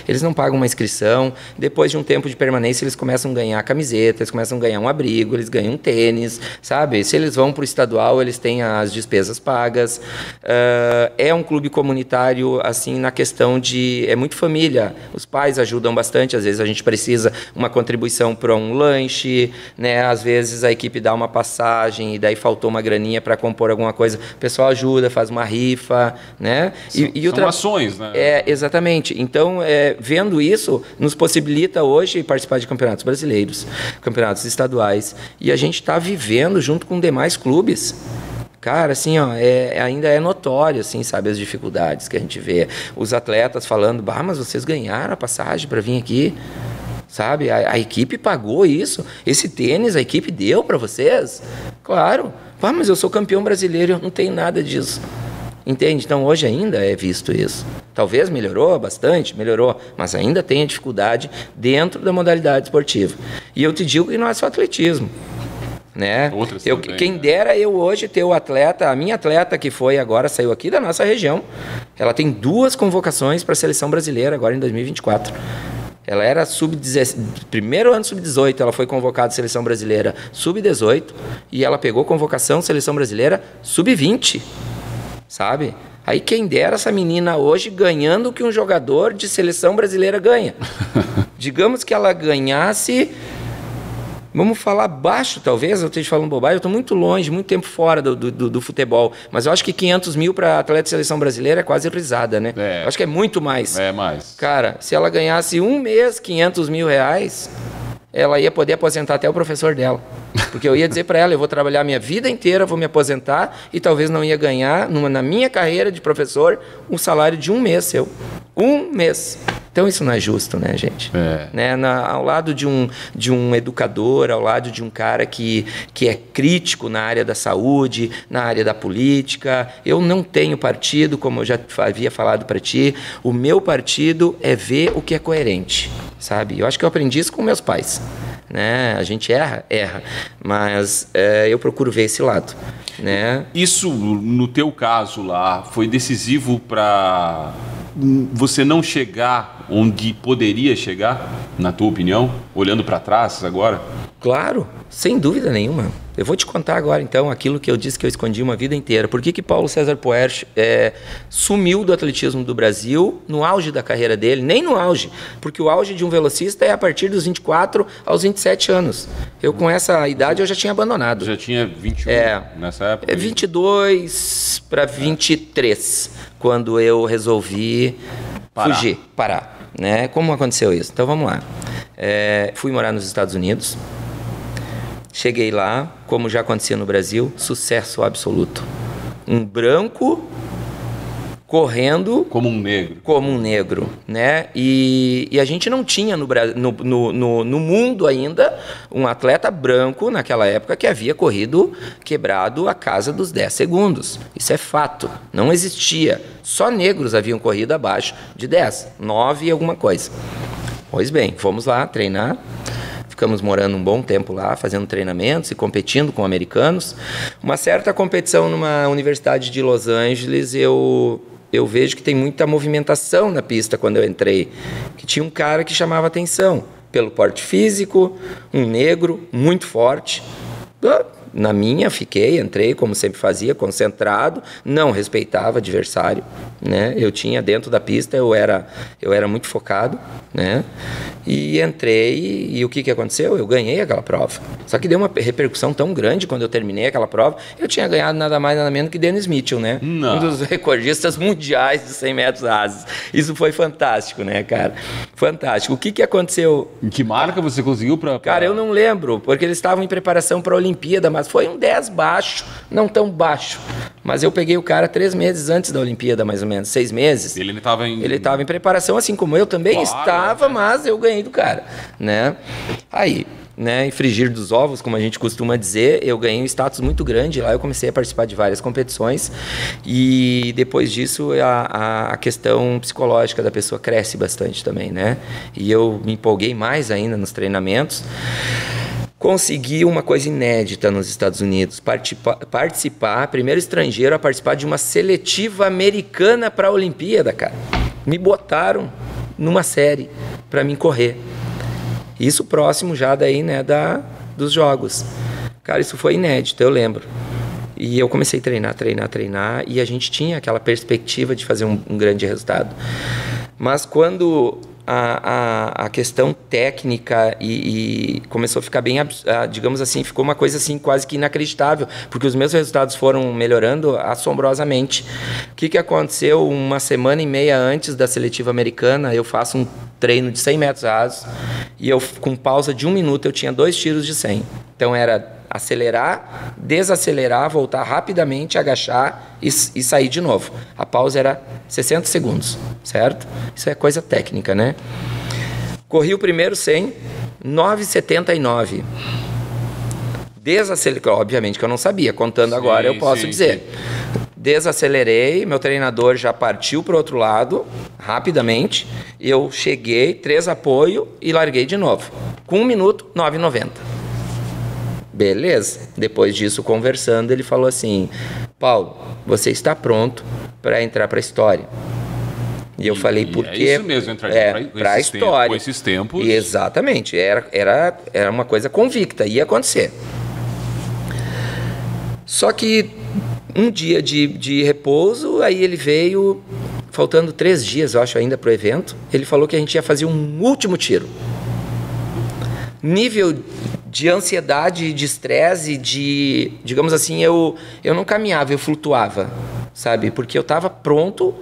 eles não pagam uma inscrição. Depois de um tempo de permanência, eles começam a ganhar camiseta, eles começam a ganhar um abrigo, eles ganham um tênis, sabe? Se eles vão para o estadual, eles têm as despesas pagas. É um clube comunitário, assim, na questão é muito família. Os pais ajudam bastante, às vezes a gente precisa uma contribuição para um lanche, né? Às vezes a equipe dá uma passagem e daí faltou uma graninha para compor alguma coisa. O pessoal ajuda, faz uma rifa, né? São ações, né? Exatamente. Então, vendo isso, nos possibilita hoje participar de campeonatos brasileiros, campeonatos estaduais. E a gente está vivendo junto com demais clubes. Cara, assim, ainda é notório, assim, sabe, as dificuldades que a gente vê. Os atletas falando, mas vocês ganharam a passagem para vir aqui. Sabe, a equipe pagou isso. Esse tênis a equipe deu para vocês? Claro. Mas eu sou campeão brasileiro, eu não tenho nada disso. Entende? Então, hoje ainda é visto isso. Talvez melhorou bastante, mas ainda tem a dificuldade dentro da modalidade esportiva. E eu te digo que não é só atletismo. Né? Quem dera eu hoje ter o atleta, a minha atleta que foi agora, saiu aqui da nossa região, ela tem 2 convocações para a seleção brasileira agora em 2024. Ela era primeiro ano sub-18, ela foi convocada à seleção brasileira sub-18 e ela pegou convocação seleção brasileira sub-20. Sabe? Aí quem dera essa menina hoje ganhando o que um jogador de seleção brasileira ganha. Digamos que ela ganhasse, vamos falar baixo talvez, eu esteja falando bobagem, eu estou muito longe, muito tempo fora do futebol, mas eu acho que 500 mil para atleta de seleção brasileira é quase risada, né? Eu acho que é muito mais. É mais. Cara, se ela ganhasse um mês 500 mil reais, ela ia poder aposentar até o professor dela. Porque eu ia dizer para ela, eu vou trabalhar minha vida inteira, vou me aposentar e talvez não ia ganhar, na minha carreira de professor, um salário de um mês seu. Um mês. Então isso não é justo, né, gente? Né? Ao lado de um educador, ao lado de um cara que é crítico na área da saúde, na área da política. Eu não tenho partido, como eu já havia falado para ti. O meu partido é ver o que é coerente, sabe? Eu acho que eu aprendi isso com meus pais. Né? A gente erra, mas eu procuro ver esse lado, né? Isso, no teu caso lá, foi decisivo para você não chegar onde poderia chegar, na tua opinião, olhando para trás agora? Claro, sem dúvida nenhuma. Eu vou te contar agora, então, aquilo que eu disse que eu escondi uma vida inteira. Por que Paulo César Puerch sumiu do atletismo do Brasil no auge da carreira dele? Nem no auge, porque o auge de um velocista é a partir dos 24 aos 27 anos. Eu, com essa idade, eu já tinha abandonado. Já tinha 21 nessa época? 22 para 23, quando eu resolvi parar. Né? Como aconteceu isso? Então, vamos lá. Fui morar nos Estados Unidos. Cheguei lá, como já acontecia no Brasil, sucesso absoluto. Um branco correndo... Como um negro. Né? E a gente não tinha no mundo ainda um atleta branco, naquela época, que havia quebrado a casa dos 10 segundos. Isso é fato. Não existia. Só negros haviam corrido abaixo de 10. 9 e alguma coisa. Pois bem, fomos lá treinar. Ficamos morando um bom tempo lá, fazendo treinamentos e competindo com americanos. Uma certa competição numa universidade de Los Angeles, eu vejo que tem muita movimentação na pista quando eu entrei. Que tinha um cara que chamava atenção pelo porte físico, um negro muito forte. Na minha, entrei, como sempre fazia, concentrado, não respeitava adversário, né? Eu tinha dentro da pista, eu era muito focado, né? E entrei, e o que aconteceu? Eu ganhei aquela prova. Só que deu uma repercussão tão grande quando eu terminei aquela prova, eu tinha ganhado nada mais, nada menos que Dennis Mitchell, né? Não. Um dos recordistas mundiais de 100 metros rasos. Isso foi fantástico, né, cara? Fantástico. O que aconteceu? Em que marca você conseguiu para... Cara, eu não lembro, porque eles estavam em preparação para a Olimpíada, mas foi um 10 baixo, não tão baixo. Mas eu peguei o cara 3 meses antes da Olimpíada, mais ou menos, 6 meses. Ele estava em preparação, assim como eu também estava, mas eu ganhei do cara, né? Aí, né, em frigir dos ovos, como a gente costuma dizer, eu ganhei um status muito grande. Lá eu comecei a participar de várias competições e depois disso a questão psicológica da pessoa cresce bastante também, né? E eu me empolguei mais ainda nos treinamentos. Consegui uma coisa inédita nos Estados Unidos, participar, primeiro estrangeiro a participar de uma seletiva americana para a Olimpíada, cara. Me botaram numa série para mim correr. Isso próximo já daí, né, dos jogos. Cara, isso foi inédito, eu lembro. E eu comecei a treinar, e a gente tinha aquela perspectiva de fazer um grande resultado. Mas quando a questão técnica e começou a ficar bem, digamos assim, ficou uma coisa assim quase que inacreditável, porque os meus resultados foram melhorando assombrosamente. O que aconteceu? Uma semana e meia antes da seletiva americana, eu faço um treino de 100 metros rasos e eu, com pausa de 1 minuto, eu tinha 2 tiros de 100. Então era acelerar, desacelerar, voltar rapidamente, agachar e sair de novo. A pausa era 60 segundos, certo? Isso é coisa técnica, né? Corri o primeiro 100, 9,79. Desacelerei, obviamente que eu não sabia, contando agora eu posso dizer. Desacelerei, meu treinador já partiu para o outro lado, rapidamente. Eu cheguei, 3 apoio e larguei de novo. Com 1 minuto, 9,90. Beleza. Depois disso, conversando, ele falou assim: Paulo, você está pronto para entrar para a história. E eu falei, por quê? É isso mesmo, entrar para a história. Com esses tempos. E exatamente. Era uma coisa convicta, ia acontecer. Só que um dia de repouso, aí ele veio, faltando 3 dias, eu acho, ainda para o evento, ele falou que a gente ia fazer um último tiro. Nível de ansiedade, de estresse, digamos assim, eu não caminhava, eu flutuava, sabe? Porque eu estava pronto,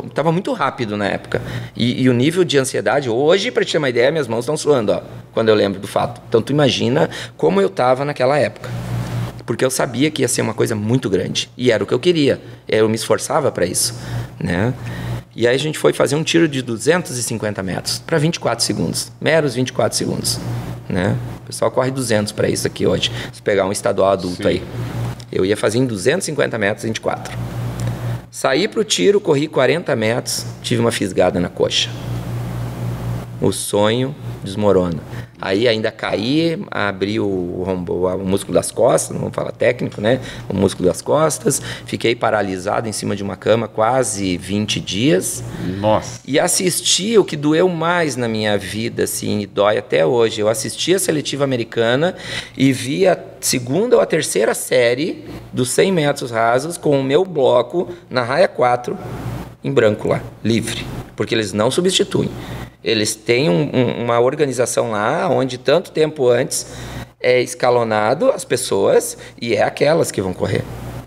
estava muito rápido na época. E o nível de ansiedade, hoje, para te ter uma ideia, minhas mãos estão suando, ó, quando eu lembro do fato. Então, tu imagina como eu estava naquela época. Porque eu sabia que ia ser uma coisa muito grande. E era o que eu queria. Eu me esforçava para isso, né? E aí a gente foi fazer um tiro de 250 metros para 24 segundos. Meros 24 segundos, né? O pessoal corre 200 para isso aqui hoje. Se pegar um estadual adulto. Sim. Aí. Eu ia fazer em 250 metros, 24. Saí pro tiro, corri 40 metros, tive uma fisgada na coxa. o sonho desmorona. Aí ainda caí, abri o músculo das costas, não vamos falar técnico, né? O músculo das costas, fiquei paralisado em cima de uma cama quase 20 dias. Nossa. E assisti o que doeu mais na minha vida, assim, e dói até hoje. Eu assisti a seletiva americana e vi a segunda ou a terceira série dos 100 metros rasos com o meu bloco na raia 4 em branco lá, livre, porque eles não substituem. Eles têm uma organização lá onde tanto tempo antes é escalonado as pessoas e é aquelas que vão correr.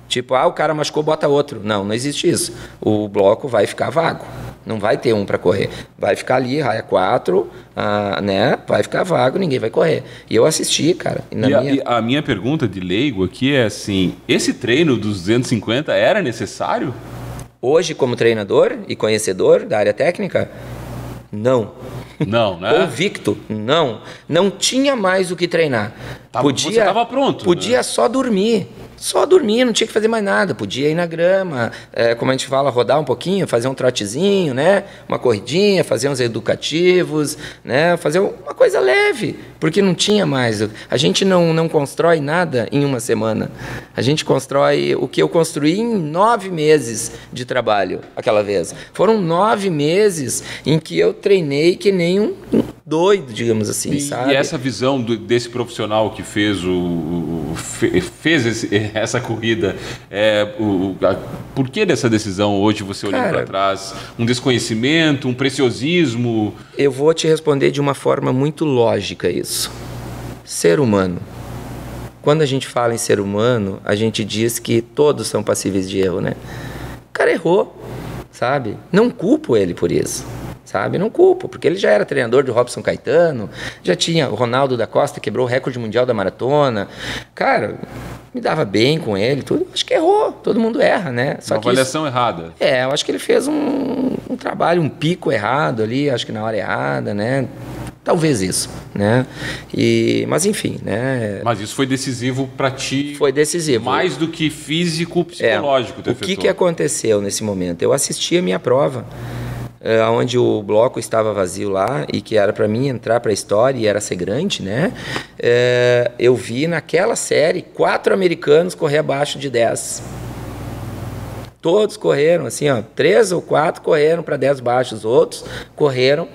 Tipo, o cara machucou, bota outro. Não existe isso. O bloco vai ficar vago. Não vai ter um para correr. Vai ficar ali, raia 4, né? Vai ficar vago, ninguém vai correr. E eu assisti, cara. E a minha pergunta de leigo aqui é assim, esse treino dos 250 era necessário? Hoje, como treinador e conhecedor da área técnica, não. Não, né? Convicto, não. Não tinha mais o que treinar. Você estava pronto. Podia, né? Só dormir. Só dormir, não tinha que fazer mais nada. Podia ir na grama, como a gente fala, rodar um pouquinho, fazer um trotezinho, né? Uma corridinha, fazer uns educativos, né? Fazer uma coisa leve, porque não tinha mais. A gente não constrói nada em uma semana. A gente constrói o que eu construí em 9 meses de trabalho aquela vez. Foram 9 meses em que eu treinei que nem um doido, digamos assim, sabe? E essa visão desse profissional que fez essa corrida, por que dessa decisão hoje, você olhando para trás? Um desconhecimento, um preciosismo? Eu vou te responder de uma forma muito lógica isso. Ser humano. Quando a gente fala em ser humano, a gente diz que todos são passíveis de erro, né? O cara errou, sabe? Não culpo ele por isso. Sabe? Não culpo, porque ele já era treinador do Robson Caetano, já tinha o Ronaldo da Costa, quebrou o recorde mundial da maratona. Cara, me dava bem com ele, tudo. Acho que errou, todo mundo erra, né? Uma avaliação errada. Eu acho que ele fez um trabalho, um pico errado ali, acho que na hora errada, né? Talvez isso, né? Mas enfim, né? Mas isso foi decisivo para ti? Foi decisivo. Mais do que físico, psicológico. O que aconteceu nesse momento? Eu assisti a minha prova, onde o bloco estava vazio lá e que era para mim entrar para a história e era ser grande, né? Eu vi naquela série 4 americanos correr abaixo de 10. Todos correram assim, 3 ou 4 correram para 10 baixos, os outros correram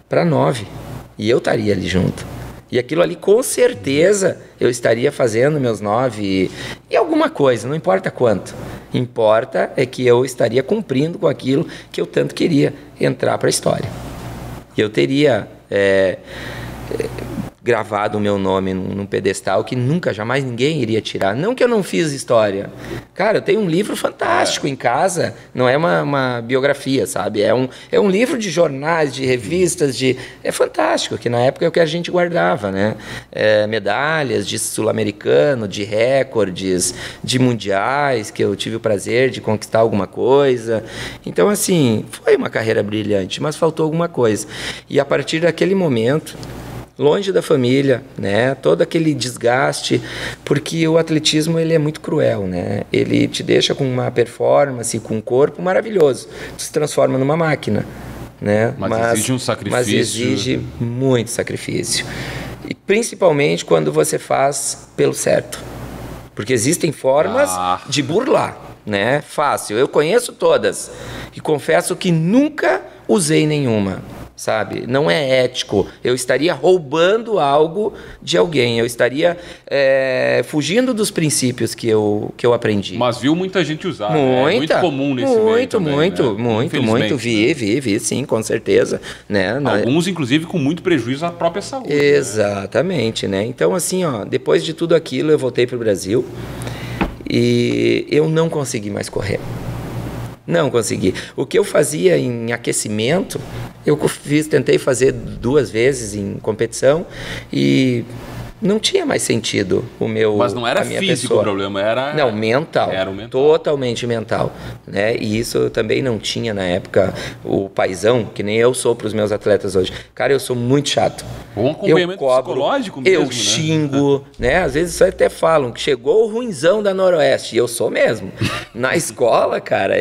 para 9. E eu estaria ali junto. E aquilo ali, com certeza, eu estaria fazendo meus 9 e alguma coisa, não importa quanto. Importa é que eu estaria cumprindo com aquilo que eu tanto queria, entrar para a história. Eu teria gravado o meu nome num pedestal que nunca, jamais ninguém iria tirar. Não que eu não fiz história. Cara, eu tenho um livro fantástico em casa, não é uma biografia, sabe? É um livro de jornais, de revistas, é fantástico, que na época é o que a gente guardava, né? Medalhas de sul-americano, de recordes, de mundiais, que eu tive o prazer de conquistar alguma coisa. Então, assim, foi uma carreira brilhante, mas faltou alguma coisa. E a partir daquele momento, longe da família, né? Todo aquele desgaste, porque o atletismo ele é muito cruel, né? Ele te deixa com uma performance, com um corpo maravilhoso, tu se transforma numa máquina, né? Mas exige um sacrifício. Mas exige muito sacrifício, e principalmente quando você faz pelo certo, porque existem formas de burlar, né? Fácil, eu conheço todas e confesso que nunca usei nenhuma. Sabe? Não é ético. Eu estaria roubando algo de alguém. Eu estaria fugindo dos princípios que eu aprendi. Mas viu muita gente usar. É muito comum nesse meio também, muito. Vi, sim, com certeza. Né? Alguns, inclusive, com muito prejuízo à própria saúde. Exatamente, né? Então, assim, depois de tudo aquilo, eu voltei para o Brasil e eu não consegui mais correr. Não consegui. O que eu fazia em aquecimento, eu tentei fazer 2 vezes em competição e não tinha mais sentido o meu. Mas não era a minha físico pessoa. o problema, era. Não, mental. Era o mental. Totalmente mental. Né? E isso eu também não tinha na época o paizão, que nem eu sou para os meus atletas hoje. Cara, eu sou muito chato. Um acompanhamento psicológico mesmo. Eu xingo, né? Às vezes só até falam que chegou o ruinzão da Noroeste. E eu sou mesmo. Na escola, cara,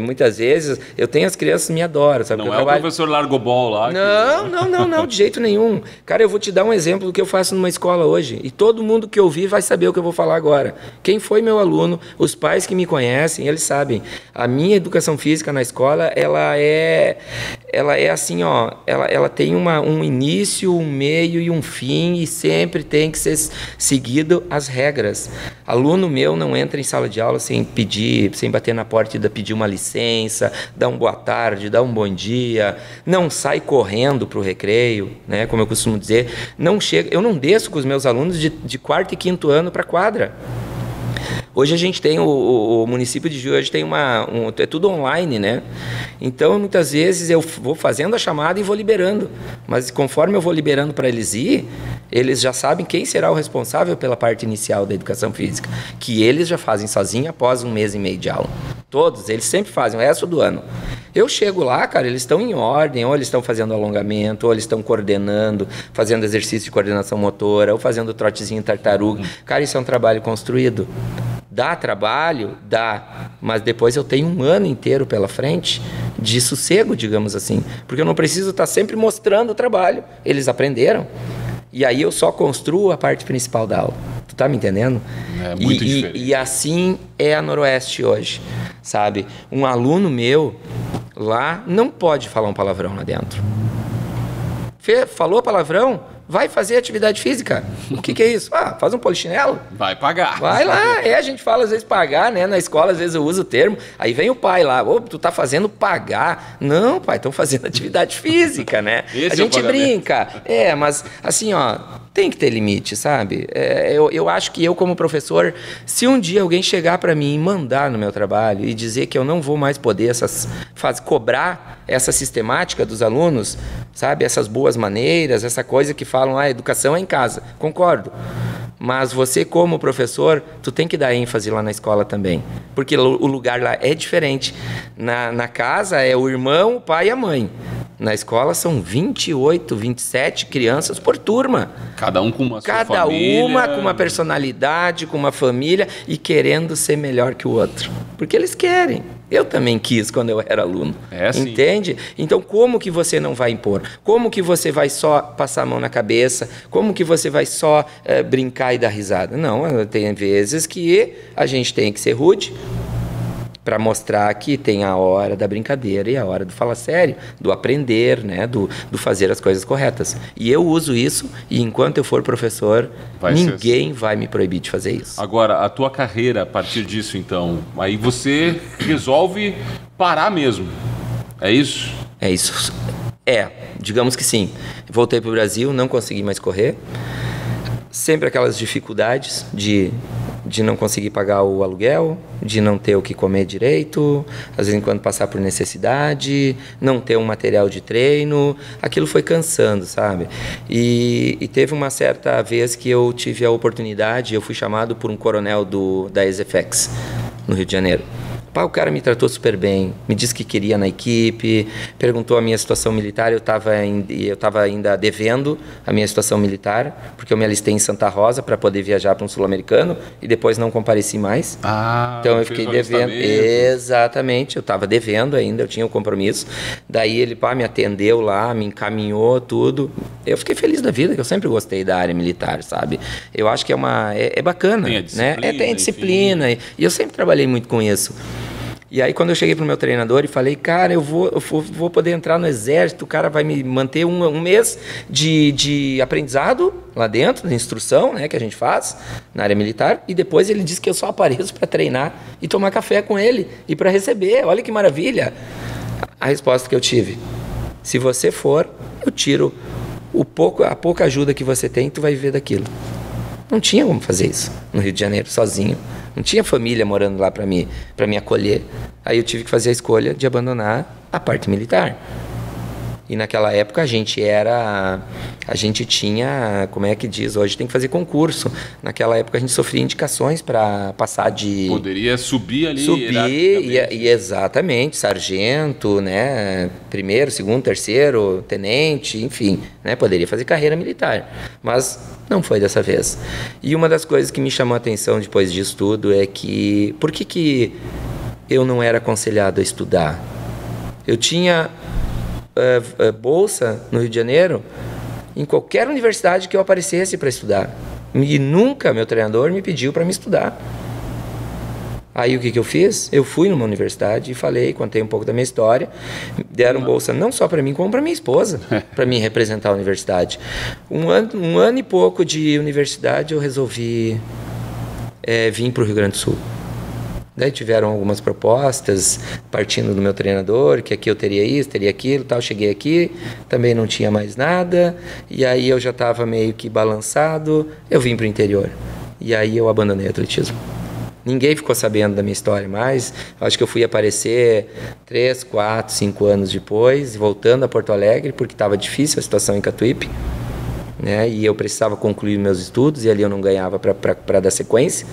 muitas vezes eu tenho as crianças me adoram, sabe? Não é o professor Largobol lá? Não, de jeito nenhum. Cara, eu vou te dar um exemplo do que eu faço numa escola hoje. E todo mundo que ouvir vai saber o que eu vou falar agora. Quem foi meu aluno, os pais que me conhecem, eles sabem. A minha educação física na escola, ela é assim, ó, ela tem um início, um meio e um fim, e sempre tem que ser seguido as regras. Aluno meu não entra em sala de aula sem bater na porta e pedir uma licença, dar uma boa tarde, dar um bom dia, não sai correndo para o recreio, né, como eu costumo dizer, eu não desço com os meus alunos de quarto e quinto ano para a quadra. Hoje a gente tem, o município de Juiz hoje tem é tudo online, né? Então, muitas vezes eu vou fazendo a chamada e vou liberando. Mas conforme eu vou liberando para eles ir, eles já sabem quem será o responsável pela parte inicial da educação física, que eles já fazem sozinho após 1 mês e meio de aula. Todos, eles sempre fazem, o resto do ano. Eu chego lá, cara, eles estão em ordem, ou eles estão fazendo alongamento, ou eles estão coordenando, fazendo exercício de coordenação motora, ou fazendo trotezinho tartaruga. Cara, isso é um trabalho construído. Dá trabalho? Dá. Mas depois eu tenho 1 ano inteiro pela frente de sossego, digamos assim. Porque eu não preciso estar sempre mostrando o trabalho. Eles aprenderam. E aí eu só construo a parte principal da aula. Tu tá me entendendo? É muito diferente. E assim é a Noroeste hoje, sabe? Um aluno meu lá não pode falar um palavrão lá dentro. Falou palavrão? Vai fazer atividade física. O que é isso? Faz um polichinelo. Vai pagar. Vai lá. A gente fala às vezes pagar, né? Na escola às vezes eu uso o termo. Aí vem o pai lá. Tu tá fazendo pagar. Não, pai, estão fazendo atividade física, né? A gente brinca. Mas assim, ó, tem que ter limite, sabe? Eu acho que eu, como professor, se um dia alguém chegar para mim e mandar no meu trabalho e dizer que eu não vou mais poder cobrar essa sistemática dos alunos, sabe? Essas boas maneiras, essa coisa que falam, a educação é em casa. Concordo. Mas você, como professor, tu tem que dar ênfase lá na escola também. Porque o lugar lá é diferente. Na casa é o irmão, o pai e a mãe. Na escola são 28, 27 crianças por turma. Cada um com uma sua família. Cada uma com uma personalidade, com uma família e querendo ser melhor que o outro. Porque eles querem. Eu também quis quando eu era aluno. Entende? Então, como que você não vai impor? Como que você vai só passar a mão na cabeça? Como que você vai só brincar e dar risada? Não, tem vezes que a gente tem que ser rude para mostrar que tem a hora da brincadeira e a hora do falar sério, do aprender, né, do fazer as coisas corretas. E eu uso isso e enquanto eu for professor, ninguém vai me proibir de fazer isso. Agora, a tua carreira a partir disso, então, aí você resolve parar mesmo. É isso? É isso. Digamos que sim. Voltei para o Brasil, não consegui mais correr. Sempre aquelas dificuldades de não conseguir pagar o aluguel, de não ter o que comer direito, às vezes quando passar por necessidade, não ter um material de treino, aquilo foi cansando, sabe? E teve uma certa vez que eu tive a oportunidade, eu fui chamado por um coronel da EZFEX, no Rio de Janeiro. O cara me tratou super bem, me disse que queria na equipe, perguntou a minha situação militar, eu estava ainda devendo a minha situação militar, porque eu me alistei em Santa Rosa para poder viajar para um sul-americano e depois não compareci mais. Então eu fiquei devendo. Exatamente, eu estava devendo ainda, eu tinha um compromisso. Daí ele me atendeu lá, me encaminhou tudo. Eu fiquei feliz da vida, que eu sempre gostei da área militar, sabe? Eu acho que é bacana, tem a disciplina, né? Tem a disciplina, e eu sempre trabalhei muito com isso. E aí, quando eu cheguei pro meu treinador e falei, cara, eu vou poder entrar no exército, o cara vai me manter um mês de aprendizado lá dentro, de instrução, né, que a gente faz na área militar, e depois ele disse que eu só apareço para treinar e tomar café com ele e para receber. Olha que maravilha! A resposta que eu tive, se você for, eu tiro a pouca ajuda que você tem, tu vai viver daquilo. Não tinha como fazer isso no Rio de Janeiro, sozinho. Não tinha família morando lá para me acolher. Aí eu tive que fazer a escolha de abandonar a parte militar. E naquela época a gente tinha, como é que diz, hoje tem que fazer concurso. Naquela época a gente sofria indicações para passar de... Poderia subir ali. E exatamente, sargento, né? Primeiro, segundo, terceiro, tenente, enfim, né? Poderia fazer carreira militar. Mas não foi dessa vez. E uma das coisas que me chamou a atenção depois disso tudo é que... Por que eu não era aconselhado a estudar? Eu tinha bolsa no Rio de Janeiro em qualquer universidade que eu aparecesse para estudar. E nunca meu treinador me pediu para me estudar. Aí o que eu fiz? Eu fui numa universidade e falei, contei um pouco da minha história. Deram bolsa não só para mim, como para minha esposa, para mim representar a universidade. Um ano e pouco de universidade eu resolvi vir para o Rio Grande do Sul. Daí tiveram algumas propostas, partindo do meu treinador, que aqui eu teria isso, teria aquilo, tal. Cheguei aqui, também não tinha mais nada, e aí eu já estava meio que balançado, eu vim para o interior. E aí eu abandonei o atletismo. Ninguém ficou sabendo da minha história mais. Acho que eu fui aparecer 3, 4, 5 anos depois, voltando a Porto Alegre, porque estava difícil a situação em Catuípe, né? E eu precisava concluir meus estudos, e ali eu não ganhava para dar sequência.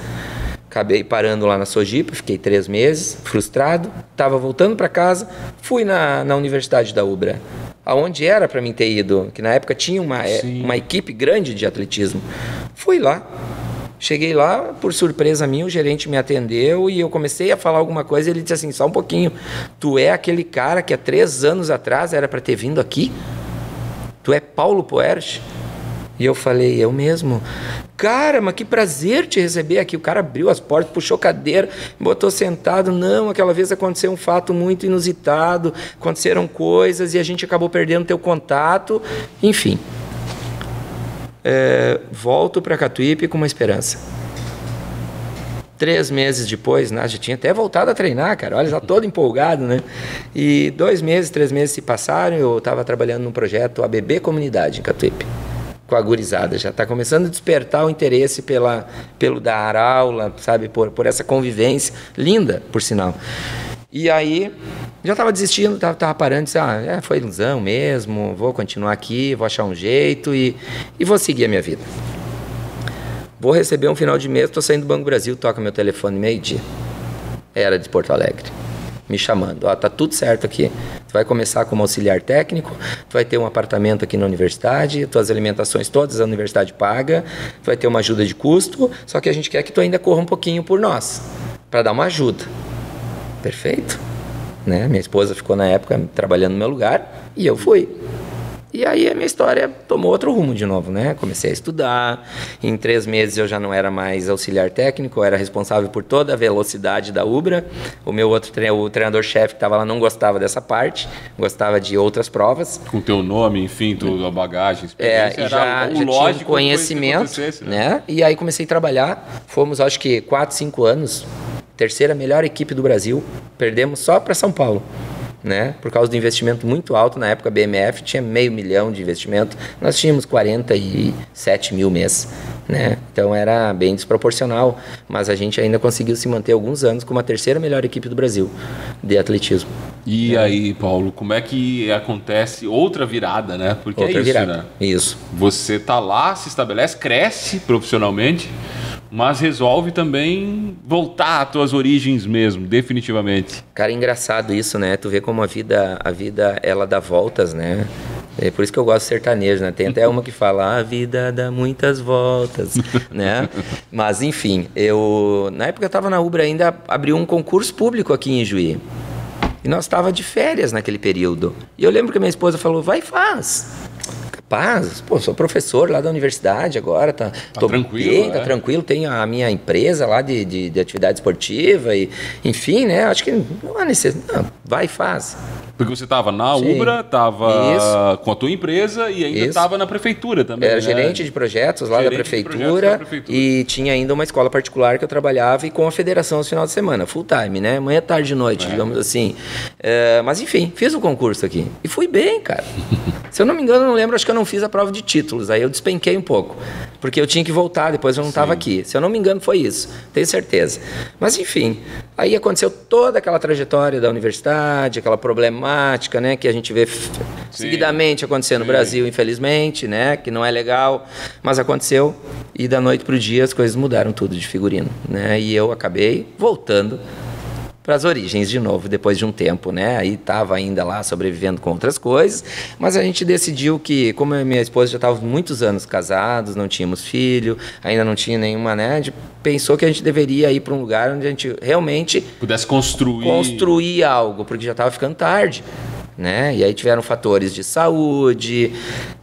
Acabei parando lá na Sojipa, fiquei 3 meses, frustrado, estava voltando para casa, fui na Universidade da Ubra, aonde era para mim ter ido, que na época tinha uma equipe grande de atletismo. Fui lá, cheguei lá, por surpresa minha, o gerente me atendeu e eu comecei a falar alguma coisa e ele disse assim, só um pouquinho, tu é aquele cara que há 3 anos atrás era para ter vindo aqui? Tu é Paulo Poerch? E eu falei, eu mesmo. Cara, mas que prazer te receber aqui. O cara abriu as portas, puxou cadeira, botou sentado. Não, aquela vez aconteceu um fato muito inusitado, aconteceram coisas e a gente acabou perdendo teu contato. Enfim, volto para Catuípe com uma esperança. 3 meses depois, já tinha até voltado a treinar, cara. Olha, já todo empolgado, né? E 2 meses, 3 meses se passaram, eu estava trabalhando num projeto ABB Comunidade em Catuípe, com a gurizada. Já está começando a despertar o interesse pelo dar aula, sabe? Por essa convivência linda, por sinal. E aí, já estava desistindo, estava parando, disse, foi ilusão mesmo, vou continuar aqui, vou achar um jeito e vou seguir a minha vida. Vou receber um final de mês, estou saindo do Banco Brasil, toca meu telefone meio-dia. Era de Porto Alegre, me chamando. Tá tudo certo aqui. Tu vai começar como auxiliar técnico, tu vai ter um apartamento aqui na universidade, tuas alimentações todas a universidade paga, tu vai ter uma ajuda de custo, só que a gente quer que tu ainda corra um pouquinho por nós, para dar uma ajuda. Perfeito, né? Minha esposa ficou na época trabalhando no meu lugar e eu fui. E aí a minha história tomou outro rumo de novo, né? Comecei a estudar, em 3 meses eu já não era mais auxiliar técnico, eu era responsável por toda a velocidade da Ubra. O meu o treinador-chefe que estava lá não gostava dessa parte, gostava de outras provas. Com teu nome, enfim, a bagagem, experiência, já tinha um conhecimento, né? E aí comecei a trabalhar, fomos acho que 4, 5 anos, 3ª melhor equipe do Brasil, perdemos só para São Paulo. Né? Por causa do investimento muito alto, na época a BMF tinha $500 mil de investimento, nós tínhamos 47 mil mês, né? Então era bem desproporcional, mas a gente ainda conseguiu se manter alguns anos como a 3ª melhor equipe do Brasil de atletismo. E aí, Paulo, como é que acontece outra virada, né? Porque outra virada, né? Isso. Você tá lá, se estabelece, cresce profissionalmente, mas resolve também voltar às tuas origens mesmo, definitivamente. Cara, é engraçado isso, né? Tu vê como a vida ela dá voltas, né? É por isso que eu gosto de sertanejo, né? Tem até uma que fala, a vida dá muitas voltas, né? Mas, enfim, na época eu estava na Ubra ainda, abriu um concurso público aqui em Juí. E nós estávamos de férias naquele período. E eu lembro que a minha esposa falou, vai e faz. Capaz, sou professor lá da universidade agora, tô tranquilo, bem, tá tranquilo, tenho a minha empresa lá de atividade esportiva e, enfim, né, acho que não há necessidade, não, vai e faz. Porque você estava na Ubra, estava com a tua empresa e ainda estava na prefeitura também. Era gerente de projetos lá da prefeitura e tinha ainda uma escola particular que eu trabalhava e com a federação aos final de semana, full time, né? Manhã, tarde e noite, digamos assim. Mas enfim, fiz o concurso aqui e fui bem, cara. Se eu não me engano, não lembro, acho que eu não fiz a prova de títulos, aí eu despenquei um pouco. porque eu tinha que voltar, depois eu não estava aqui. Se eu não me engano, foi isso, tenho certeza. Mas, enfim, aí aconteceu toda aquela trajetória da universidade, aquela problemática, né, que a gente vê seguidamente acontecer no Brasil, infelizmente, né, que não é legal, mas aconteceu, e da noite para o dia as coisas mudaram tudo de figurino, né, e eu acabei voltando para as origens de novo, depois de um tempo, né? Aí estava ainda lá sobrevivendo com outras coisas, mas a gente decidiu que, como eu e minha esposa já estávamos muitos anos casados, não tínhamos filho, ainda não tinha nenhuma, né? A gente pensou que a gente deveria ir para um lugar onde a gente realmente pudesse construir algo, porque já estava ficando tarde. Né? E aí tiveram fatores de saúde,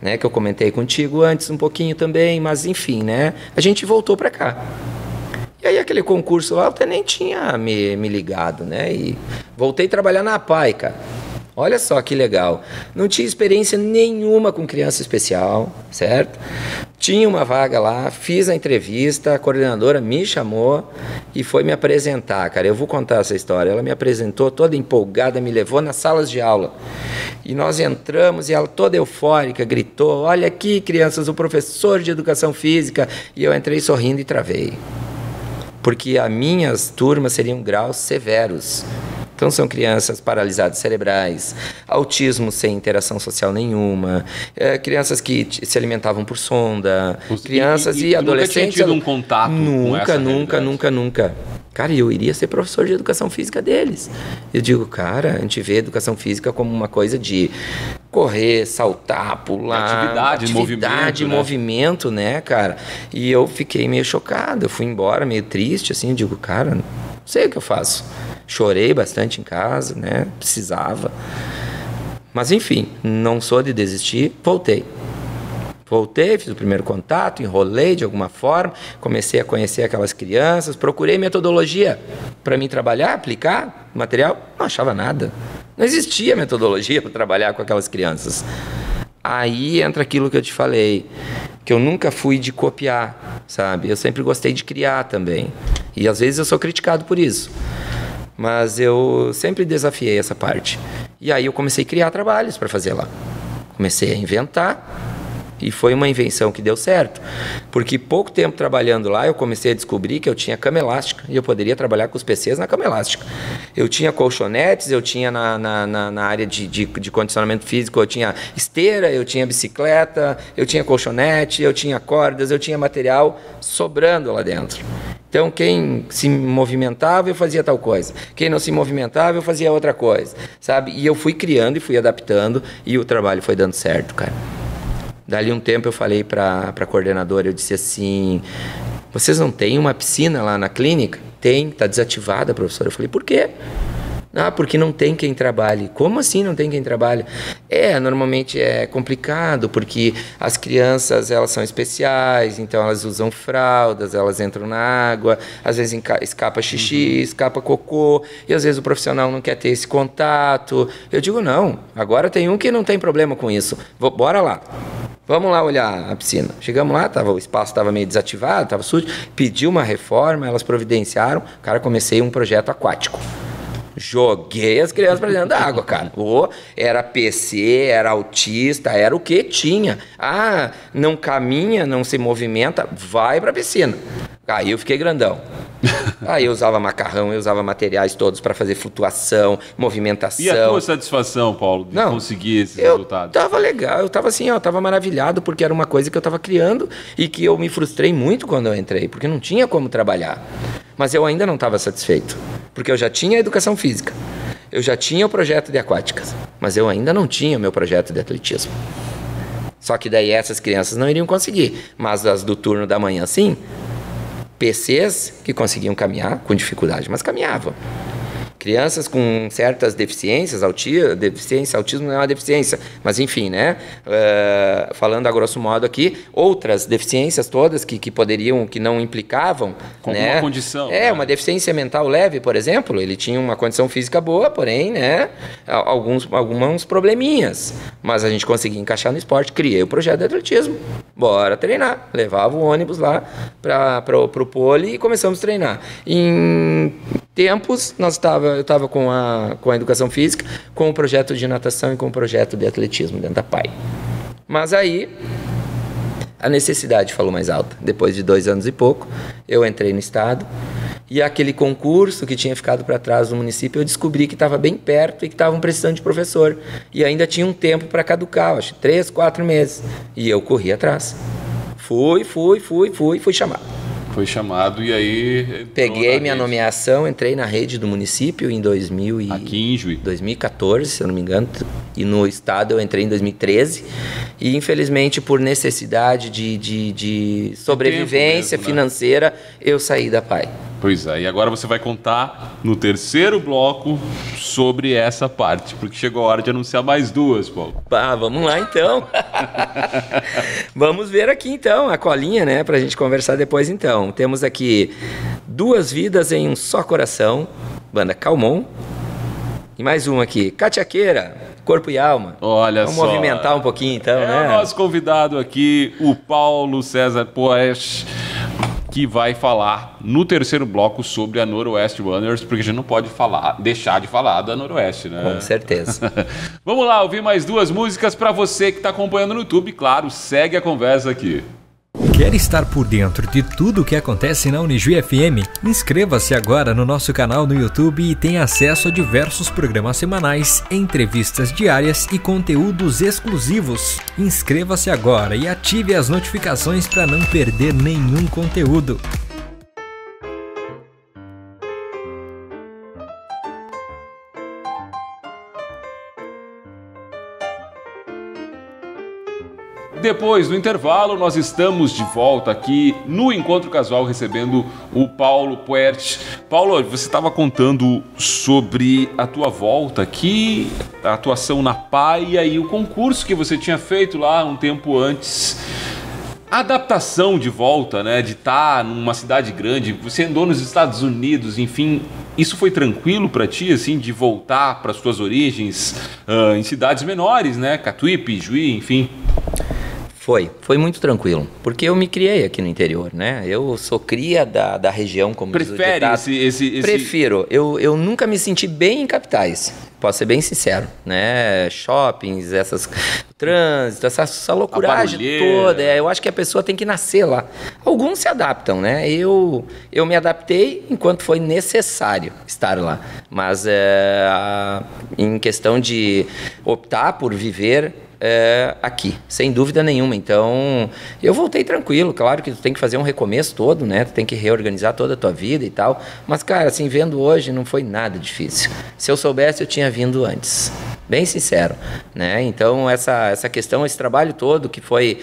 né? Que eu comentei contigo antes um pouquinho também, mas enfim, né? A gente voltou para cá. E aí aquele concurso lá eu até nem tinha me ligado, né? E voltei a trabalhar na APAE, cara. Olha só que legal. Não tinha experiência nenhuma com criança especial, certo? Tinha uma vaga lá, fiz a entrevista, a coordenadora me chamou e foi me apresentar, cara. Eu vou contar essa história. Ela me apresentou toda empolgada, me levou nas salas de aula. E nós entramos e ela toda eufórica gritou: olha aqui, crianças, o professor de educação física. E eu entrei sorrindo e travei. Porque as minhas turmas seriam graus severos. Então são crianças paralisadas cerebrais, autismo sem interação social nenhuma, crianças que se alimentavam por sonda, crianças e adolescentes... Nunca tinha tido um contato com essa realidade? Nunca. Cara, eu iria ser professor de educação física deles. Eu digo, cara, a gente vê a educação física como uma coisa de correr, saltar, pular... Atividade, movimento, né, cara? E eu fiquei meio chocado, eu fui embora meio triste, assim, eu digo, cara, não sei o que eu faço. Chorei bastante em casa, né? Precisava. Mas, enfim, não sou de desistir, voltei, fiz o primeiro contato, enrolei de alguma forma, comecei a conhecer aquelas crianças, procurei metodologia para mim trabalhar, aplicar material, não achava nada. Não existia metodologia para trabalhar com aquelas crianças. Aí entra aquilo que eu te falei, que eu nunca fui de copiar, sabe? Eu sempre gostei de criar também. E às vezes eu sou criticado por isso. Mas eu sempre desafiei essa parte. E aí eu comecei a criar trabalhos para fazer lá. Comecei a inventar. E foi uma invenção que deu certo, porque pouco tempo trabalhando lá eu comecei a descobrir que eu tinha cama elástica e eu poderia trabalhar com os PCs na cama elástica. Eu tinha colchonetes, eu tinha na área de condicionamento físico, eu tinha esteira, eu tinha bicicleta, eu tinha colchonete, eu tinha cordas, eu tinha material sobrando lá dentro. Então, quem se movimentava, eu fazia tal coisa. Quem não se movimentava, eu fazia outra coisa, sabe? E eu fui criando e fui adaptando e o trabalho foi dando certo, cara. Dali um tempo eu falei para a coordenadora, eu disse assim, vocês não têm uma piscina lá na clínica? Tem, está desativada, professora. Eu falei, por quê? Ah, porque não tem quem trabalhe. Como assim não tem quem trabalhe? Normalmente é complicado, porque as crianças, elas são especiais, então elas usam fraldas, elas entram na água, às vezes escapa xixi, escapa cocô, e às vezes o profissional não quer ter esse contato. Eu digo, não, agora tem um que não tem problema com isso. Bora lá. Vamos lá olhar a piscina. Chegamos lá, o espaço estava meio desativado, estava sujo, pediu uma reforma, elas providenciaram, cara, comecei um projeto aquático. Joguei as crianças para dentro da água, cara. Era PC, era autista, era o que tinha. Ah, não caminha, não se movimenta, vai para a piscina. Aí eu fiquei grandão. Aí eu usava macarrão, eu usava materiais todos para fazer flutuação, movimentação. E a tua satisfação, Paulo, de conseguir esses resultados? Tava legal, eu tava assim, tava maravilhado, porque era uma coisa que eu tava criando e que eu me frustrei muito quando eu entrei, porque não tinha como trabalhar. Mas eu ainda não estava satisfeito, porque eu já tinha a educação física, eu já tinha o projeto de aquáticas, mas eu ainda não tinha o meu projeto de atletismo. Só que daí essas crianças não iriam conseguir, mas as do turno da manhã sim. PCs que conseguiam caminhar com dificuldade, mas caminhavam. Crianças com certas deficiências, autismo não é uma deficiência, mas enfim, né? Falando a grosso modo aqui, outras deficiências todas que poderiam, que não implicavam, com né? Uma condição. Uma deficiência mental leve, por exemplo, ele tinha uma condição física boa, porém, né? Alguns probleminhas, mas a gente conseguia encaixar no esporte, criei o projeto de atletismo, bora treinar, levava o ônibus lá para o pole e começamos a treinar. Em tempos, eu estava com a educação física, com o projeto de natação e com o projeto de atletismo dentro da PAI. Mas aí, A necessidade falou mais alta. Depois de 2 anos e pouco, eu entrei no estado e aquele concurso que tinha ficado para trás do município, eu descobri que estava bem perto e que estavam precisando de professor. E ainda tinha um tempo para caducar, acho 3, 4 meses. E eu corri atrás. Fui chamado. Foi chamado e aí... Peguei minha nomeação, entrei na rede do município em aqui em Juí. 2014, se eu não me engano, e no estado eu entrei em 2013. E infelizmente por necessidade de sobrevivência financeira, eu saí da PAI. Pois é, e agora você vai contar no terceiro bloco sobre essa parte, porque chegou a hora de anunciar mais 2, Paulo. Vamos lá então. Vamos ver aqui então a colinha, né, pra gente conversar depois então. Temos aqui 2 vidas em um só coração, banda Calmon. E mais uma aqui, Cachaqueira, Corpo e Alma. Olha Vamos só. movimentar um pouquinho então, né? É o nosso convidado aqui, o Paulo César Poesch, que vai falar no terceiro bloco sobre a Noroeste Runners, porque a gente não pode deixar de falar da Noroeste, né? Com certeza. Vamos lá, ouvir mais 2 músicas para você que está acompanhando no YouTube. Claro, segue a conversa aqui. Quer estar por dentro de tudo o que acontece na Unijuí FM? Inscreva-se agora no nosso canal no YouTube e tenha acesso a diversos programas semanais, entrevistas diárias e conteúdos exclusivos. Inscreva-se agora e ative as notificações para não perder nenhum conteúdo. Depois do intervalo, nós estamos de volta aqui no Encontro Casual recebendo o Paulo Poesch. Paulo, você estava contando sobre a tua volta aqui, a atuação na PAI e aí o concurso que você tinha feito lá um tempo antes. A adaptação de volta, né, de estar numa cidade grande, você andou nos Estados Unidos, enfim, isso foi tranquilo para ti, assim, de voltar para as tuas origens em cidades menores, né, Catuípe, Juí, enfim? Foi muito tranquilo, porque eu me criei aqui no interior, né? Eu sou cria da região, como prefere esse... Prefiro. Eu nunca me senti bem em capitais, posso ser bem sincero, né? Shoppings, trânsito, essa loucuragem toda. Eu acho que a pessoa tem que nascer lá. Alguns se adaptam, né? Eu me adaptei enquanto foi necessário estar lá. Mas em questão de optar por viver aqui, sem dúvida nenhuma. Então, eu voltei tranquilo. Claro que tu tem que fazer um recomeço todo, né? Tu tem que reorganizar toda a tua vida e tal. Mas, cara, assim, vendo hoje, não foi nada difícil. Se eu soubesse, eu tinha vindo antes. Bem sincero, né? Então, essa questão, esse trabalho todo que foi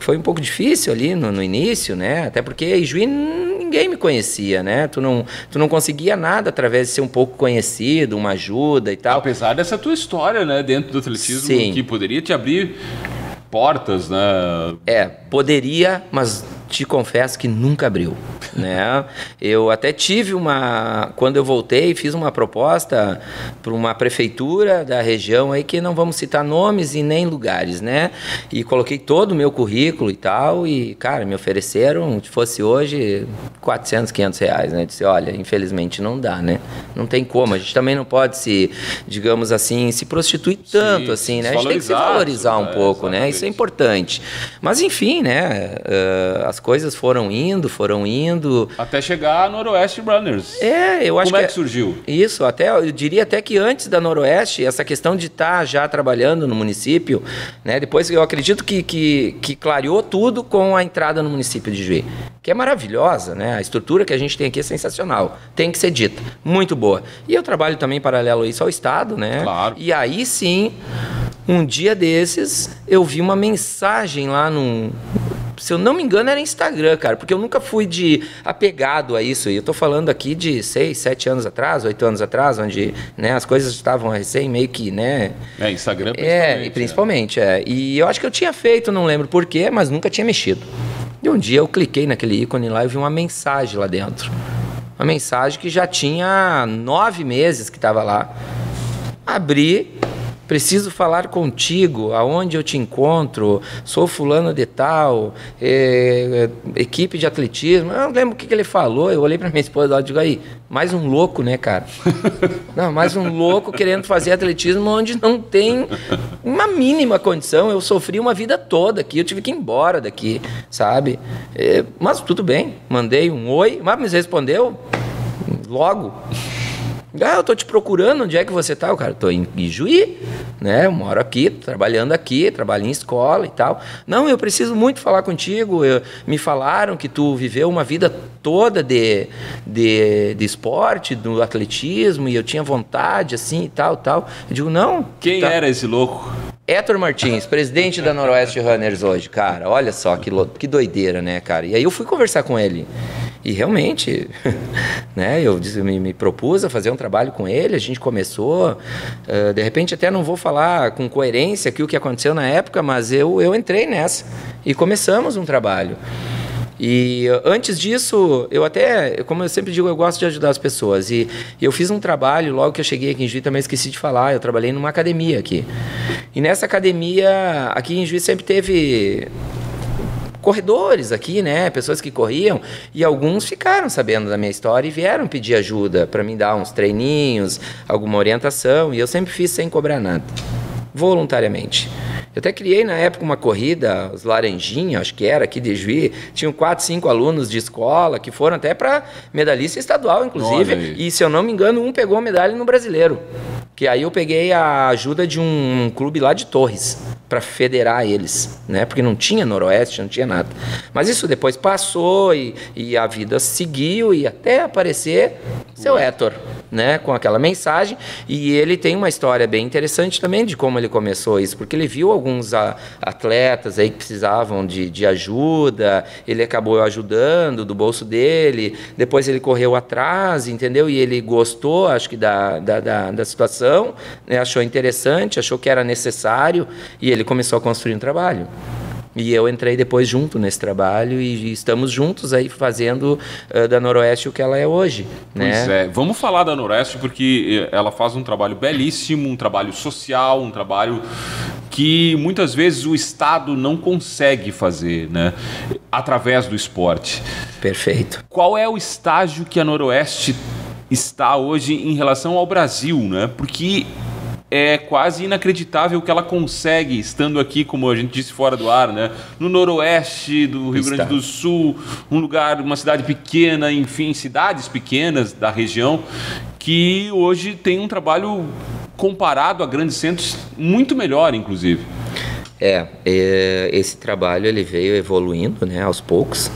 um pouco difícil ali no início, né? Até porque em Juí ninguém me conhecia, né? Tu não conseguia nada através de ser um pouco conhecido, uma ajuda e tal. Apesar dessa tua história, né? Dentro do atletismo, sim, que poderia te abrir portas, né? Poderia, mas te confesso que nunca abriu, né? Eu até tive quando eu voltei, fiz uma proposta para uma prefeitura da região aí, que não vamos citar nomes e nem lugares, né? E coloquei todo o meu currículo e tal, e, cara, me ofereceram, se fosse hoje, 400, 500 reais, né? Eu disse, olha, infelizmente não dá, né? Não tem como, a gente também não pode digamos assim, se prostituir tanto, assim, né? A gente tem que se valorizar um pouco, né? Isso é importante. Mas, enfim, né? As coisas foram indo. Até chegar a Noroeste Runners. Eu acho Como é que surgiu? Isso, eu diria até que antes da Noroeste, essa questão de estar já trabalhando no município, né? Depois eu acredito que clareou tudo com a entrada no município de Juí, que é maravilhosa, né? A estrutura que a gente tem aqui é sensacional, tem que ser dita, muito boa. E eu trabalho também paralelo a isso ao Estado, né? Claro. E aí sim, um dia desses, eu vi uma mensagem lá se eu não me engano, era Instagram, cara, porque eu nunca fui apegado a isso. E eu tô falando aqui de 6, 7 anos atrás, 8 anos atrás, onde, né, as coisas estavam recém meio que, né... Instagram principalmente. Principalmente. E eu acho que eu tinha feito, não lembro porquê, mas nunca tinha mexido. E um dia eu cliquei naquele ícone lá e vi uma mensagem lá dentro. Uma mensagem que já tinha 9 meses que estava lá. Abri, preciso falar contigo, aonde eu te encontro, sou fulano de tal, equipe de atletismo. Eu não lembro o que ele falou, eu olhei para minha esposa e digo, aí, mais um louco, né, cara? Não, mais um louco querendo fazer atletismo onde não tem uma mínima condição. Eu sofri uma vida toda aqui, eu tive que ir embora daqui, sabe? Mas tudo bem, mandei um oi, mas me respondeu logo. Eu tô te procurando, onde é que você tá? O cara, tô em Ijuí, né? Eu moro aqui, trabalhando aqui, trabalho em escola e tal. Não, eu preciso muito falar contigo. Me falaram que tu viveu uma vida toda de esporte, do atletismo, e eu tinha vontade, assim, e tal. Eu digo, não. Quem era esse louco? Héctor Martins, presidente da Noroeste Runners hoje, cara. Olha só que doideira, né, cara? E aí eu fui conversar com ele. E realmente, né, eu me propus a fazer um trabalho com ele, a gente começou, de repente até não vou falar com coerência aqui o que aconteceu na época, mas eu entrei nessa e começamos um trabalho. E antes disso, eu até, como eu sempre digo, eu gosto de ajudar as pessoas. E eu fiz um trabalho, logo que eu cheguei aqui em Juiz, também esqueci de falar, eu trabalhei numa academia aqui. E nessa academia, aqui em Juiz sempre teve corredores aqui, né? Pessoas que corriam, e alguns ficaram sabendo da minha história e vieram pedir ajuda para me dar uns treininhos, alguma orientação, e eu sempre fiz sem cobrar nada, voluntariamente. Eu até criei na época uma corrida, os Laranjinha, acho que era, aqui de Juiz, tinham 4, 5 alunos de escola que foram até para medalhista estadual, inclusive, e se eu não me engano, um pegou a medalha no Brasileiro. Que aí eu peguei a ajuda de um clube lá de Torres para federar eles, né? Porque não tinha Noroeste, não tinha nada. Mas isso depois passou e a vida seguiu e até aparecer seu Héctor, né? Com aquela mensagem. E ele tem uma história bem interessante também de como ele começou isso, porque ele viu alguns atletas aí que precisavam de ajuda, ele acabou ajudando do bolso dele, depois ele correu atrás, entendeu? E ele gostou, acho que da situação, né? Achou interessante, achou que era necessário, e ele começou a construir um trabalho. E eu entrei depois junto nesse trabalho e estamos juntos aí fazendo da Noroeste o que ela é hoje. Pois né? é, vamos falar da Noroeste porque ela faz um trabalho belíssimo, um trabalho social, um trabalho que muitas vezes o Estado não consegue fazer, né? Através do esporte. Perfeito. Qual é o estágio que a Noroeste está hoje em relação ao Brasil, né? Porque é quase inacreditável que ela consegue, estando aqui, como a gente disse fora do ar, né? No noroeste do Rio Grande do Sul, um lugar, uma cidade pequena, enfim, cidades pequenas da região, que hoje tem um trabalho comparado a grandes centros muito melhor, inclusive. Esse trabalho ele veio evoluindo, né, aos poucos.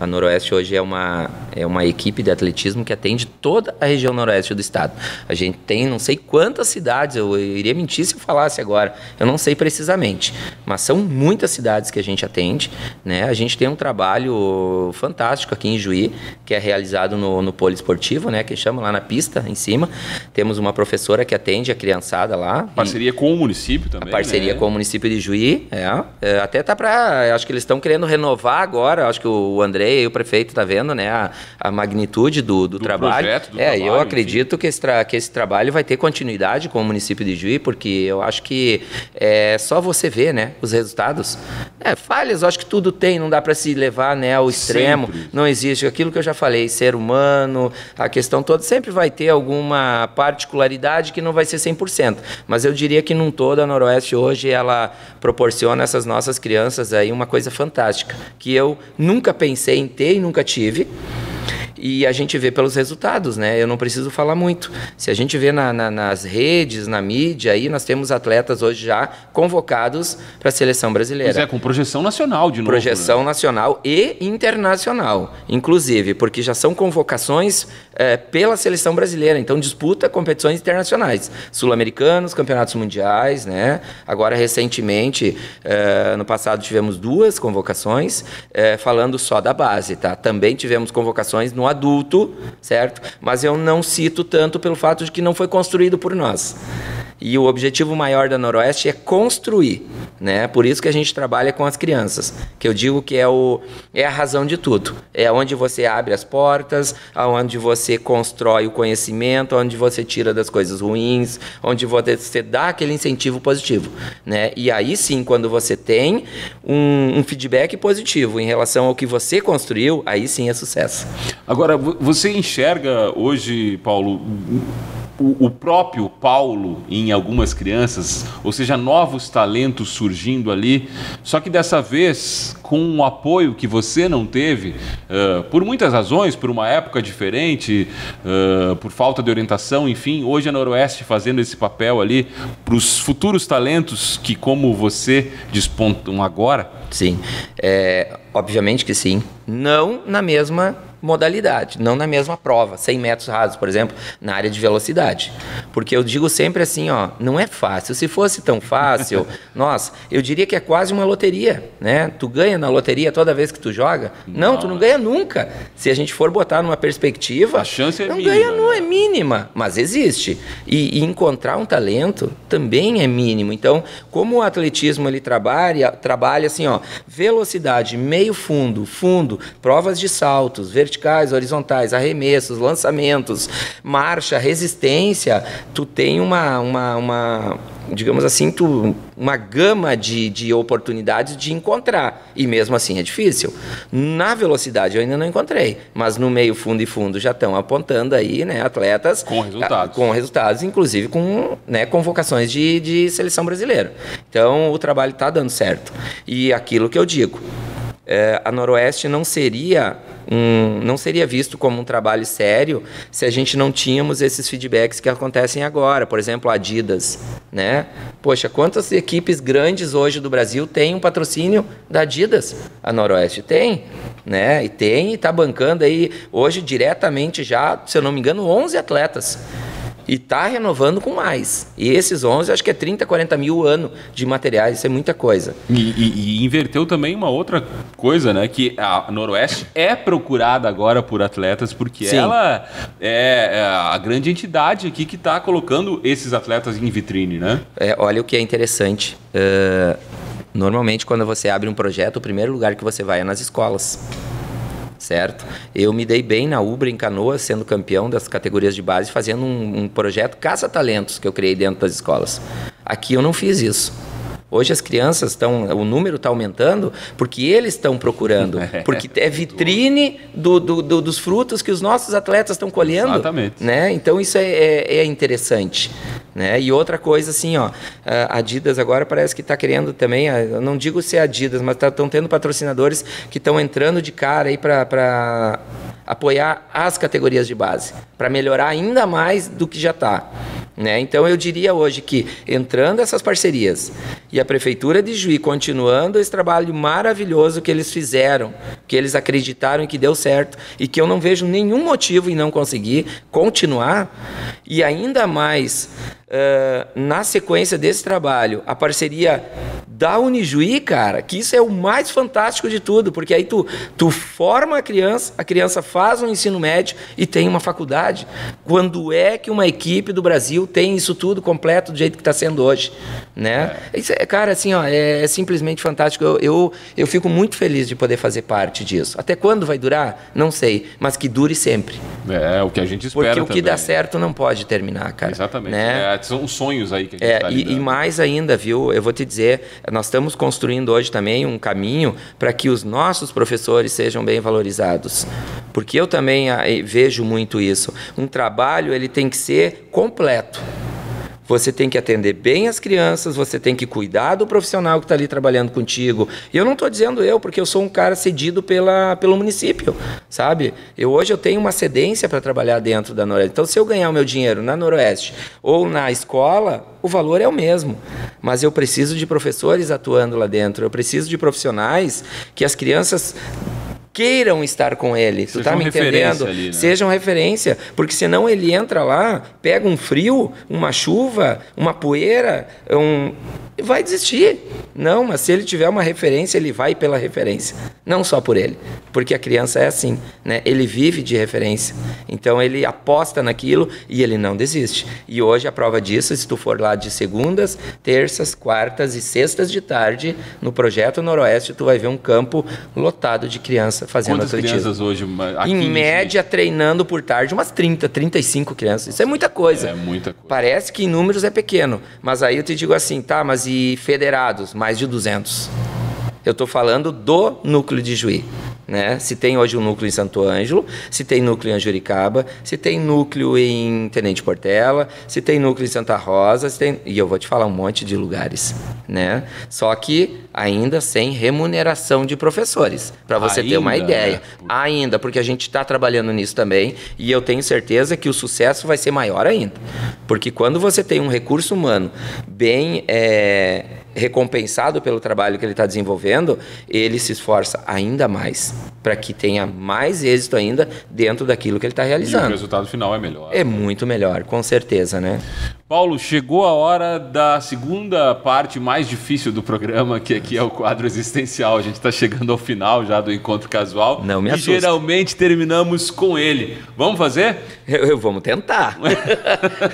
A Noroeste hoje é uma equipe de atletismo que atende toda a região noroeste do estado. A gente tem não sei quantas cidades, eu iria mentir se eu falasse agora, eu não sei precisamente, mas são muitas cidades que a gente atende, né? A gente tem um trabalho fantástico aqui em Juí, que é realizado no poliesportivo, né, que chama lá na pista, em cima. Temos uma professora que atende a criançada lá. Parceria com o município também, parceria, né? Com o município de Juí, até tá acho que eles estão querendo renovar agora, acho que o André e o prefeito tá vendo, né, a magnitude do trabalho. Trabalho, eu acredito que esse trabalho vai ter continuidade com o município de Juí, porque eu acho que é só você ver, né, os resultados. Falhas, eu acho que tudo tem, não dá para se levar, né, ao extremo. Sempre. Não existe aquilo que eu já falei, ser humano, a questão toda sempre vai ter alguma particularidade que não vai ser 100%, mas eu diria que num todo a Noroeste hoje ela proporciona a essas nossas crianças aí uma coisa fantástica, que eu nunca pensei em ter e nunca tive. E a gente vê pelos resultados, né? Eu não preciso falar muito. Se a gente vê nas redes, na mídia, aí nós temos atletas hoje já convocados para a seleção brasileira. Pois com projeção nacional de novo. Projeção nacional e internacional, inclusive, porque já são convocações pela seleção brasileira. Então, disputa competições internacionais. Sul-americanos, campeonatos mundiais, né? Agora, recentemente, no passado, tivemos 2 convocações, falando só da base, tá? Também tivemos convocações no adulto, certo? Mas eu não cito tanto pelo fato de que não foi construído por nós. E o objetivo maior da Noroeste é construir, né? Por isso que a gente trabalha com as crianças, que eu digo que é a razão de tudo. É onde você abre as portas, onde você constrói o conhecimento, onde você tira das coisas ruins, onde você dá aquele incentivo positivo, né? E aí sim, quando você tem um feedback positivo em relação ao que você construiu, aí sim é sucesso. Agora, você enxerga hoje, Paulo, o próprio Paulo em algumas crianças, ou seja, novos talentos surgindo ali, só que dessa vez com um apoio que você não teve, por muitas razões, por uma época diferente, por falta de orientação, enfim, hoje a Noroeste fazendo esse papel ali para os futuros talentos que, como você, despontam agora? Sim, obviamente que sim. Não na mesma modalidade, não na mesma prova, 100 metros rasos, por exemplo, na área de velocidade. Porque eu digo sempre assim, ó, não é fácil. Se fosse tão fácil, nossa, eu diria que é quase uma loteria, né? Tu ganha na loteria toda vez que tu joga? Não, tu não ganha nunca. Se a gente for botar numa perspectiva, a chance é não mínima, ganha, não né? é mínima, mas existe. E encontrar um talento também é mínimo. Então, como o atletismo ele trabalha assim, ó, velocidade, meio fundo, provas de saltos, verticais, horizontais, arremessos, lançamentos, marcha, resistência, tu tem digamos assim, uma gama de oportunidades de encontrar, e mesmo assim é difícil. Na velocidade eu ainda não encontrei, mas no meio fundo e fundo já estão apontando aí, né, atletas com resultados, inclusive com, né, convocações de seleção brasileira. Então o trabalho está dando certo. E aquilo que eu digo, a Noroeste não seria visto como um trabalho sério se a gente não tínhamos esses feedbacks que acontecem agora. Por exemplo, a Adidas, né? Poxa, quantas equipes grandes hoje do Brasil têm um patrocínio da Adidas? A Noroeste tem, né? E está bancando aí hoje diretamente já, se eu não me engano, 11 atletas. E está renovando com mais. E esses 11, acho que é 30, 40 mil ano de materiais, isso é muita coisa. E inverteu também uma outra coisa, né? Que a Noroeste é procurada agora por atletas, porque sim, ela é a grande entidade aqui que está colocando esses atletas em vitrine, né? Olha o que é interessante. Normalmente, quando você abre um projeto, o primeiro lugar que você vai é nas escolas. Certo? Eu me dei bem na Ubra, em Canoas, sendo campeão das categorias de base, fazendo um projeto caça-talentos que eu criei dentro das escolas. Aqui eu não fiz isso. Hoje as crianças o número está aumentando porque eles estão procurando, porque é vitrine dos frutos que os nossos atletas estão colhendo. Exatamente. Né? Então isso é interessante. Né? E outra coisa assim, ó, a Adidas agora parece que está querendo também, eu não digo se é Adidas, mas estão tendo patrocinadores que estão entrando de cara aí para apoiar as categorias de base, para melhorar ainda mais do que já está. Né? Então eu diria hoje que entrando essas parcerias e a Prefeitura de Juí continuando esse trabalho maravilhoso que eles fizeram, que eles acreditaram que deu certo e que eu não vejo nenhum motivo em não conseguir continuar, e ainda mais na sequência desse trabalho, a parceria da Unijuí, cara, que isso é o mais fantástico de tudo, porque aí tu forma a criança faz um ensino médio e tem uma faculdade. Quando é que uma equipe do Brasil tem isso tudo completo do jeito que está sendo hoje, né? Isso cara, assim, ó, é simplesmente fantástico. Eu fico muito feliz de poder fazer parte disso. Até quando vai durar? Não sei, mas que dure sempre. É o que a gente espera. Porque o que dá certo não pode terminar, cara. Exatamente. Né? São os sonhos aí que a gente está lidando. E mais ainda, viu? Eu vou te dizer, nós estamos construindo hoje também um caminho para que os nossos professores sejam bem valorizados. Porque eu também vejo muito isso. Um trabalho, ele tem que ser completo. Você tem que atender bem as crianças, você tem que cuidar do profissional que está ali trabalhando contigo. E eu não estou dizendo porque eu sou um cara cedido pelo município, sabe? Hoje eu tenho uma cedência para trabalhar dentro da Noroeste. Então, se eu ganhar o meu dinheiro na Noroeste ou na escola, o valor é o mesmo. Mas eu preciso de professores atuando lá dentro, eu preciso de profissionais que as crianças queiram estar com ele, tu tá me entendendo? Ali, né? Sejam referência, porque senão ele entra lá, pega um frio, uma chuva, uma poeira, vai desistir. Não, mas se ele tiver uma referência, ele vai pela referência. Não só por ele. Porque a criança é assim, né? Ele vive de referência. Então, ele aposta naquilo e ele não desiste. E hoje, a prova disso, se tu for lá de segundas, terças, quartas e sextas de tarde, no Projeto Noroeste, tu vai ver um campo lotado de criança fazendo atletismo. Quantas crianças hoje? Aqui em média, treinando por tarde, umas 30, 35 crianças. Isso é muita coisa. É muita coisa. Parece que em números é pequeno. Mas aí eu te digo assim, tá, mas e federados? Mais de 200. Eu estou falando do núcleo de Juí. Né? Se tem hoje um núcleo em Santo Ângelo, se tem núcleo em Anjuricaba, se tem núcleo em Tenente Portela, se tem núcleo em Santa Rosa, e eu vou te falar um monte de lugares, né? Só que ainda sem remuneração de professores, para você ter uma ideia. Né? Ainda, porque a gente está trabalhando nisso também, e eu tenho certeza que o sucesso vai ser maior ainda. Porque quando você tem um recurso humano bem recompensado pelo trabalho que ele está desenvolvendo, ele se esforça ainda mais para que tenha mais êxito ainda dentro daquilo que ele está realizando. E o resultado final é melhor. É muito melhor, com certeza, né? Paulo, chegou a hora da segunda parte mais difícil do programa, que aqui é o quadro existencial. A gente está chegando ao final já do encontro casual. Não me assusta. E geralmente terminamos com ele. Vamos fazer? Vamos tentar.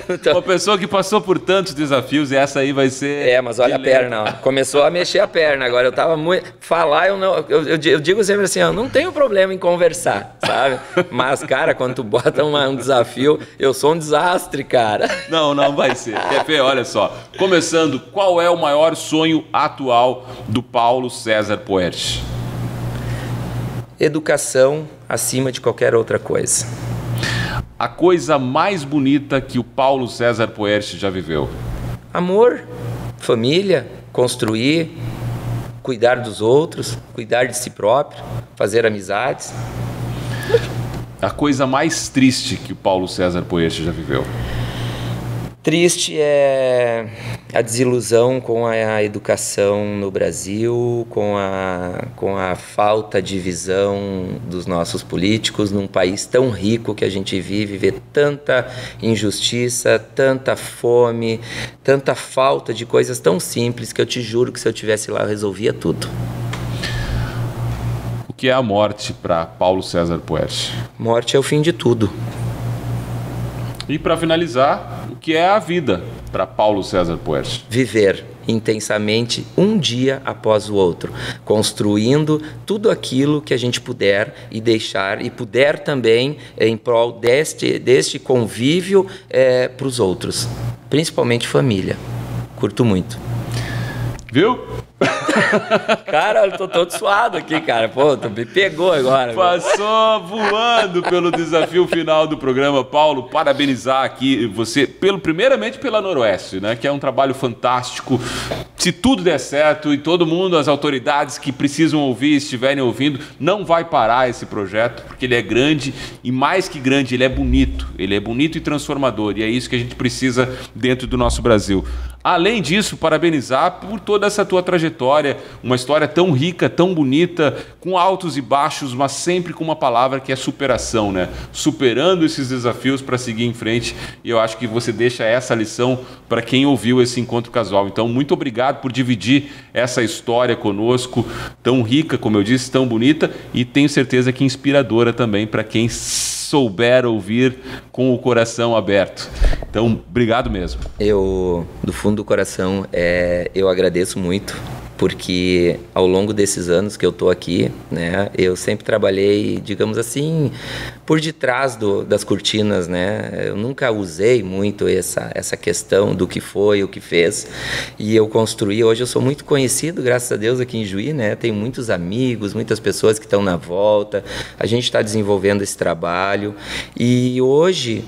Então... Uma pessoa que passou por tantos desafios, e essa aí vai ser... mas olha a perna, ó. Começou a mexer a perna. Agora eu tava muito... Falar, eu digo sempre assim, eu não tenho problema em conversar, sabe? Mas, cara, quando tu bota um desafio, eu sou um desastre, cara. Não vai ser. Quer ver? Olha só. Começando, qual é o maior sonho atual do Paulo César Poerch? Educação acima de qualquer outra coisa. A coisa mais bonita que o Paulo César Poerch já viveu? Amor, família, construir, cuidar dos outros, cuidar de si próprio, fazer amizades. A coisa mais triste que o Paulo César Poerch já viveu? Triste é a desilusão com a educação no Brasil, com a falta de visão dos nossos políticos num país tão rico que a gente vive, ver tanta injustiça, tanta fome, tanta falta de coisas tão simples que eu te juro que se eu estivesse lá eu resolvia tudo. O que é a morte para Paulo César Poerch? Morte é o fim de tudo. E para finalizar, o que é a vida para Paulo César Poerch? Viver intensamente um dia após o outro, construindo tudo aquilo que a gente puder e deixar, e puder também em prol deste convívio para os outros, principalmente família. Curto muito. Viu? Cara, eu tô todo suado aqui, cara. Pô, tu me pegou agora. Passou voando pelo desafio final do programa. Paulo, parabenizar aqui você, primeiramente pela Noroeste, né? Que é um trabalho fantástico. Se tudo der certo e todo mundo, as autoridades que precisam ouvir, estiverem ouvindo, não vai parar esse projeto, porque ele é grande e mais que grande, ele é bonito. Ele é bonito e transformador, e é isso que a gente precisa dentro do nosso Brasil. Além disso, parabenizar por toda essa tua trajetória, uma história tão rica, tão bonita, com altos e baixos, mas sempre com uma palavra que é superação, né? Superando esses desafios para seguir em frente, e eu acho que você deixa essa lição para quem ouviu esse encontro casual. Então, muito obrigado por dividir essa história conosco, tão rica, como eu disse, tão bonita, e tenho certeza que inspiradora também para quem souber ouvir com o coração aberto. Então, obrigado mesmo. Eu, do fundo do coração, eu agradeço muito, porque ao longo desses anos que eu estou aqui, né, eu sempre trabalhei, digamos assim, por detrás das cortinas, né? Eu nunca usei muito essa questão do que foi, o que fez, e eu construí. Hoje eu sou muito conhecido, graças a Deus, aqui em Juí, né? Tenho muitos amigos, muitas pessoas que estão na volta. A gente está desenvolvendo esse trabalho, e hoje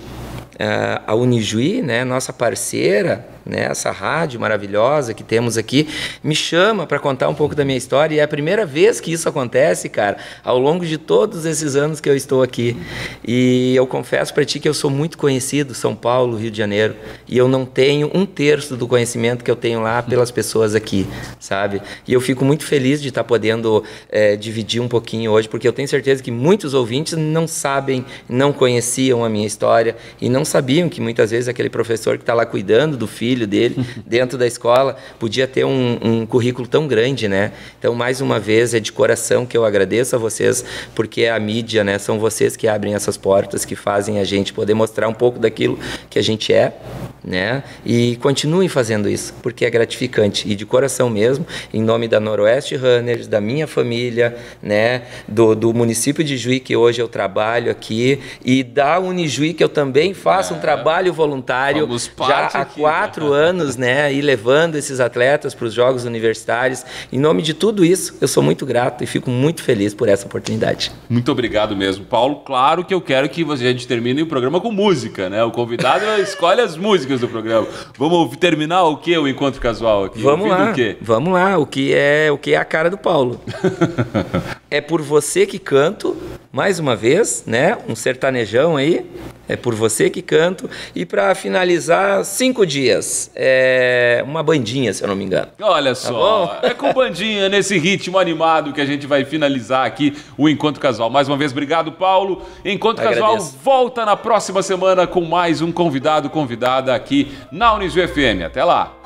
a Unijuí, né, nossa parceira, né, essa rádio maravilhosa que temos aqui, me chama para contar um pouco da minha história, e é a primeira vez que isso acontece, cara, ao longo de todos esses anos que eu estou aqui. E eu confesso para ti que eu sou muito conhecido, São Paulo, Rio de Janeiro, e eu não tenho 1/3 do conhecimento que eu tenho lá pelas pessoas aqui, sabe? E eu fico muito feliz de estar podendo dividir um pouquinho hoje, porque eu tenho certeza que muitos ouvintes não sabem, não conheciam a minha história, e não sabiam que muitas vezes aquele professor que está lá cuidando do filho, filho dele dentro da escola, podia ter um currículo tão grande, né? Então, mais uma vez, é de coração que eu agradeço a vocês, porque a mídia, né, são vocês que abrem essas portas, que fazem a gente poder mostrar um pouco daquilo que a gente é, né? E continuem fazendo isso, porque é gratificante. E de coração mesmo, em nome da Noroeste Runners, da minha família, né, do município de Juí, que hoje eu trabalho aqui, e da Unijuí, que eu também faço um trabalho voluntário já há 4 anos, né, e levando esses atletas para os Jogos Universitários. Em nome de tudo isso, eu sou muito grato e fico muito feliz por essa oportunidade. Muito obrigado mesmo, Paulo. Claro que eu quero que a gente termine o programa com música, né? O convidado escolhe as músicas do programa. Vamos terminar o quê? O encontro casual aqui? Vamos lá. O quê? Vamos lá. O que é a cara do Paulo? É por você que canto, mais uma vez, né? Um sertanejão aí. É por você que canto. E para finalizar, 5 dias. Uma bandinha, se eu não me engano. Olha só, é com bandinha, nesse ritmo animado que a gente vai finalizar aqui o Encontro Casual. Mais uma vez, obrigado, Paulo. Encontro Casual volta na próxima semana com mais um convidada aqui na Unijuí FM. Até lá.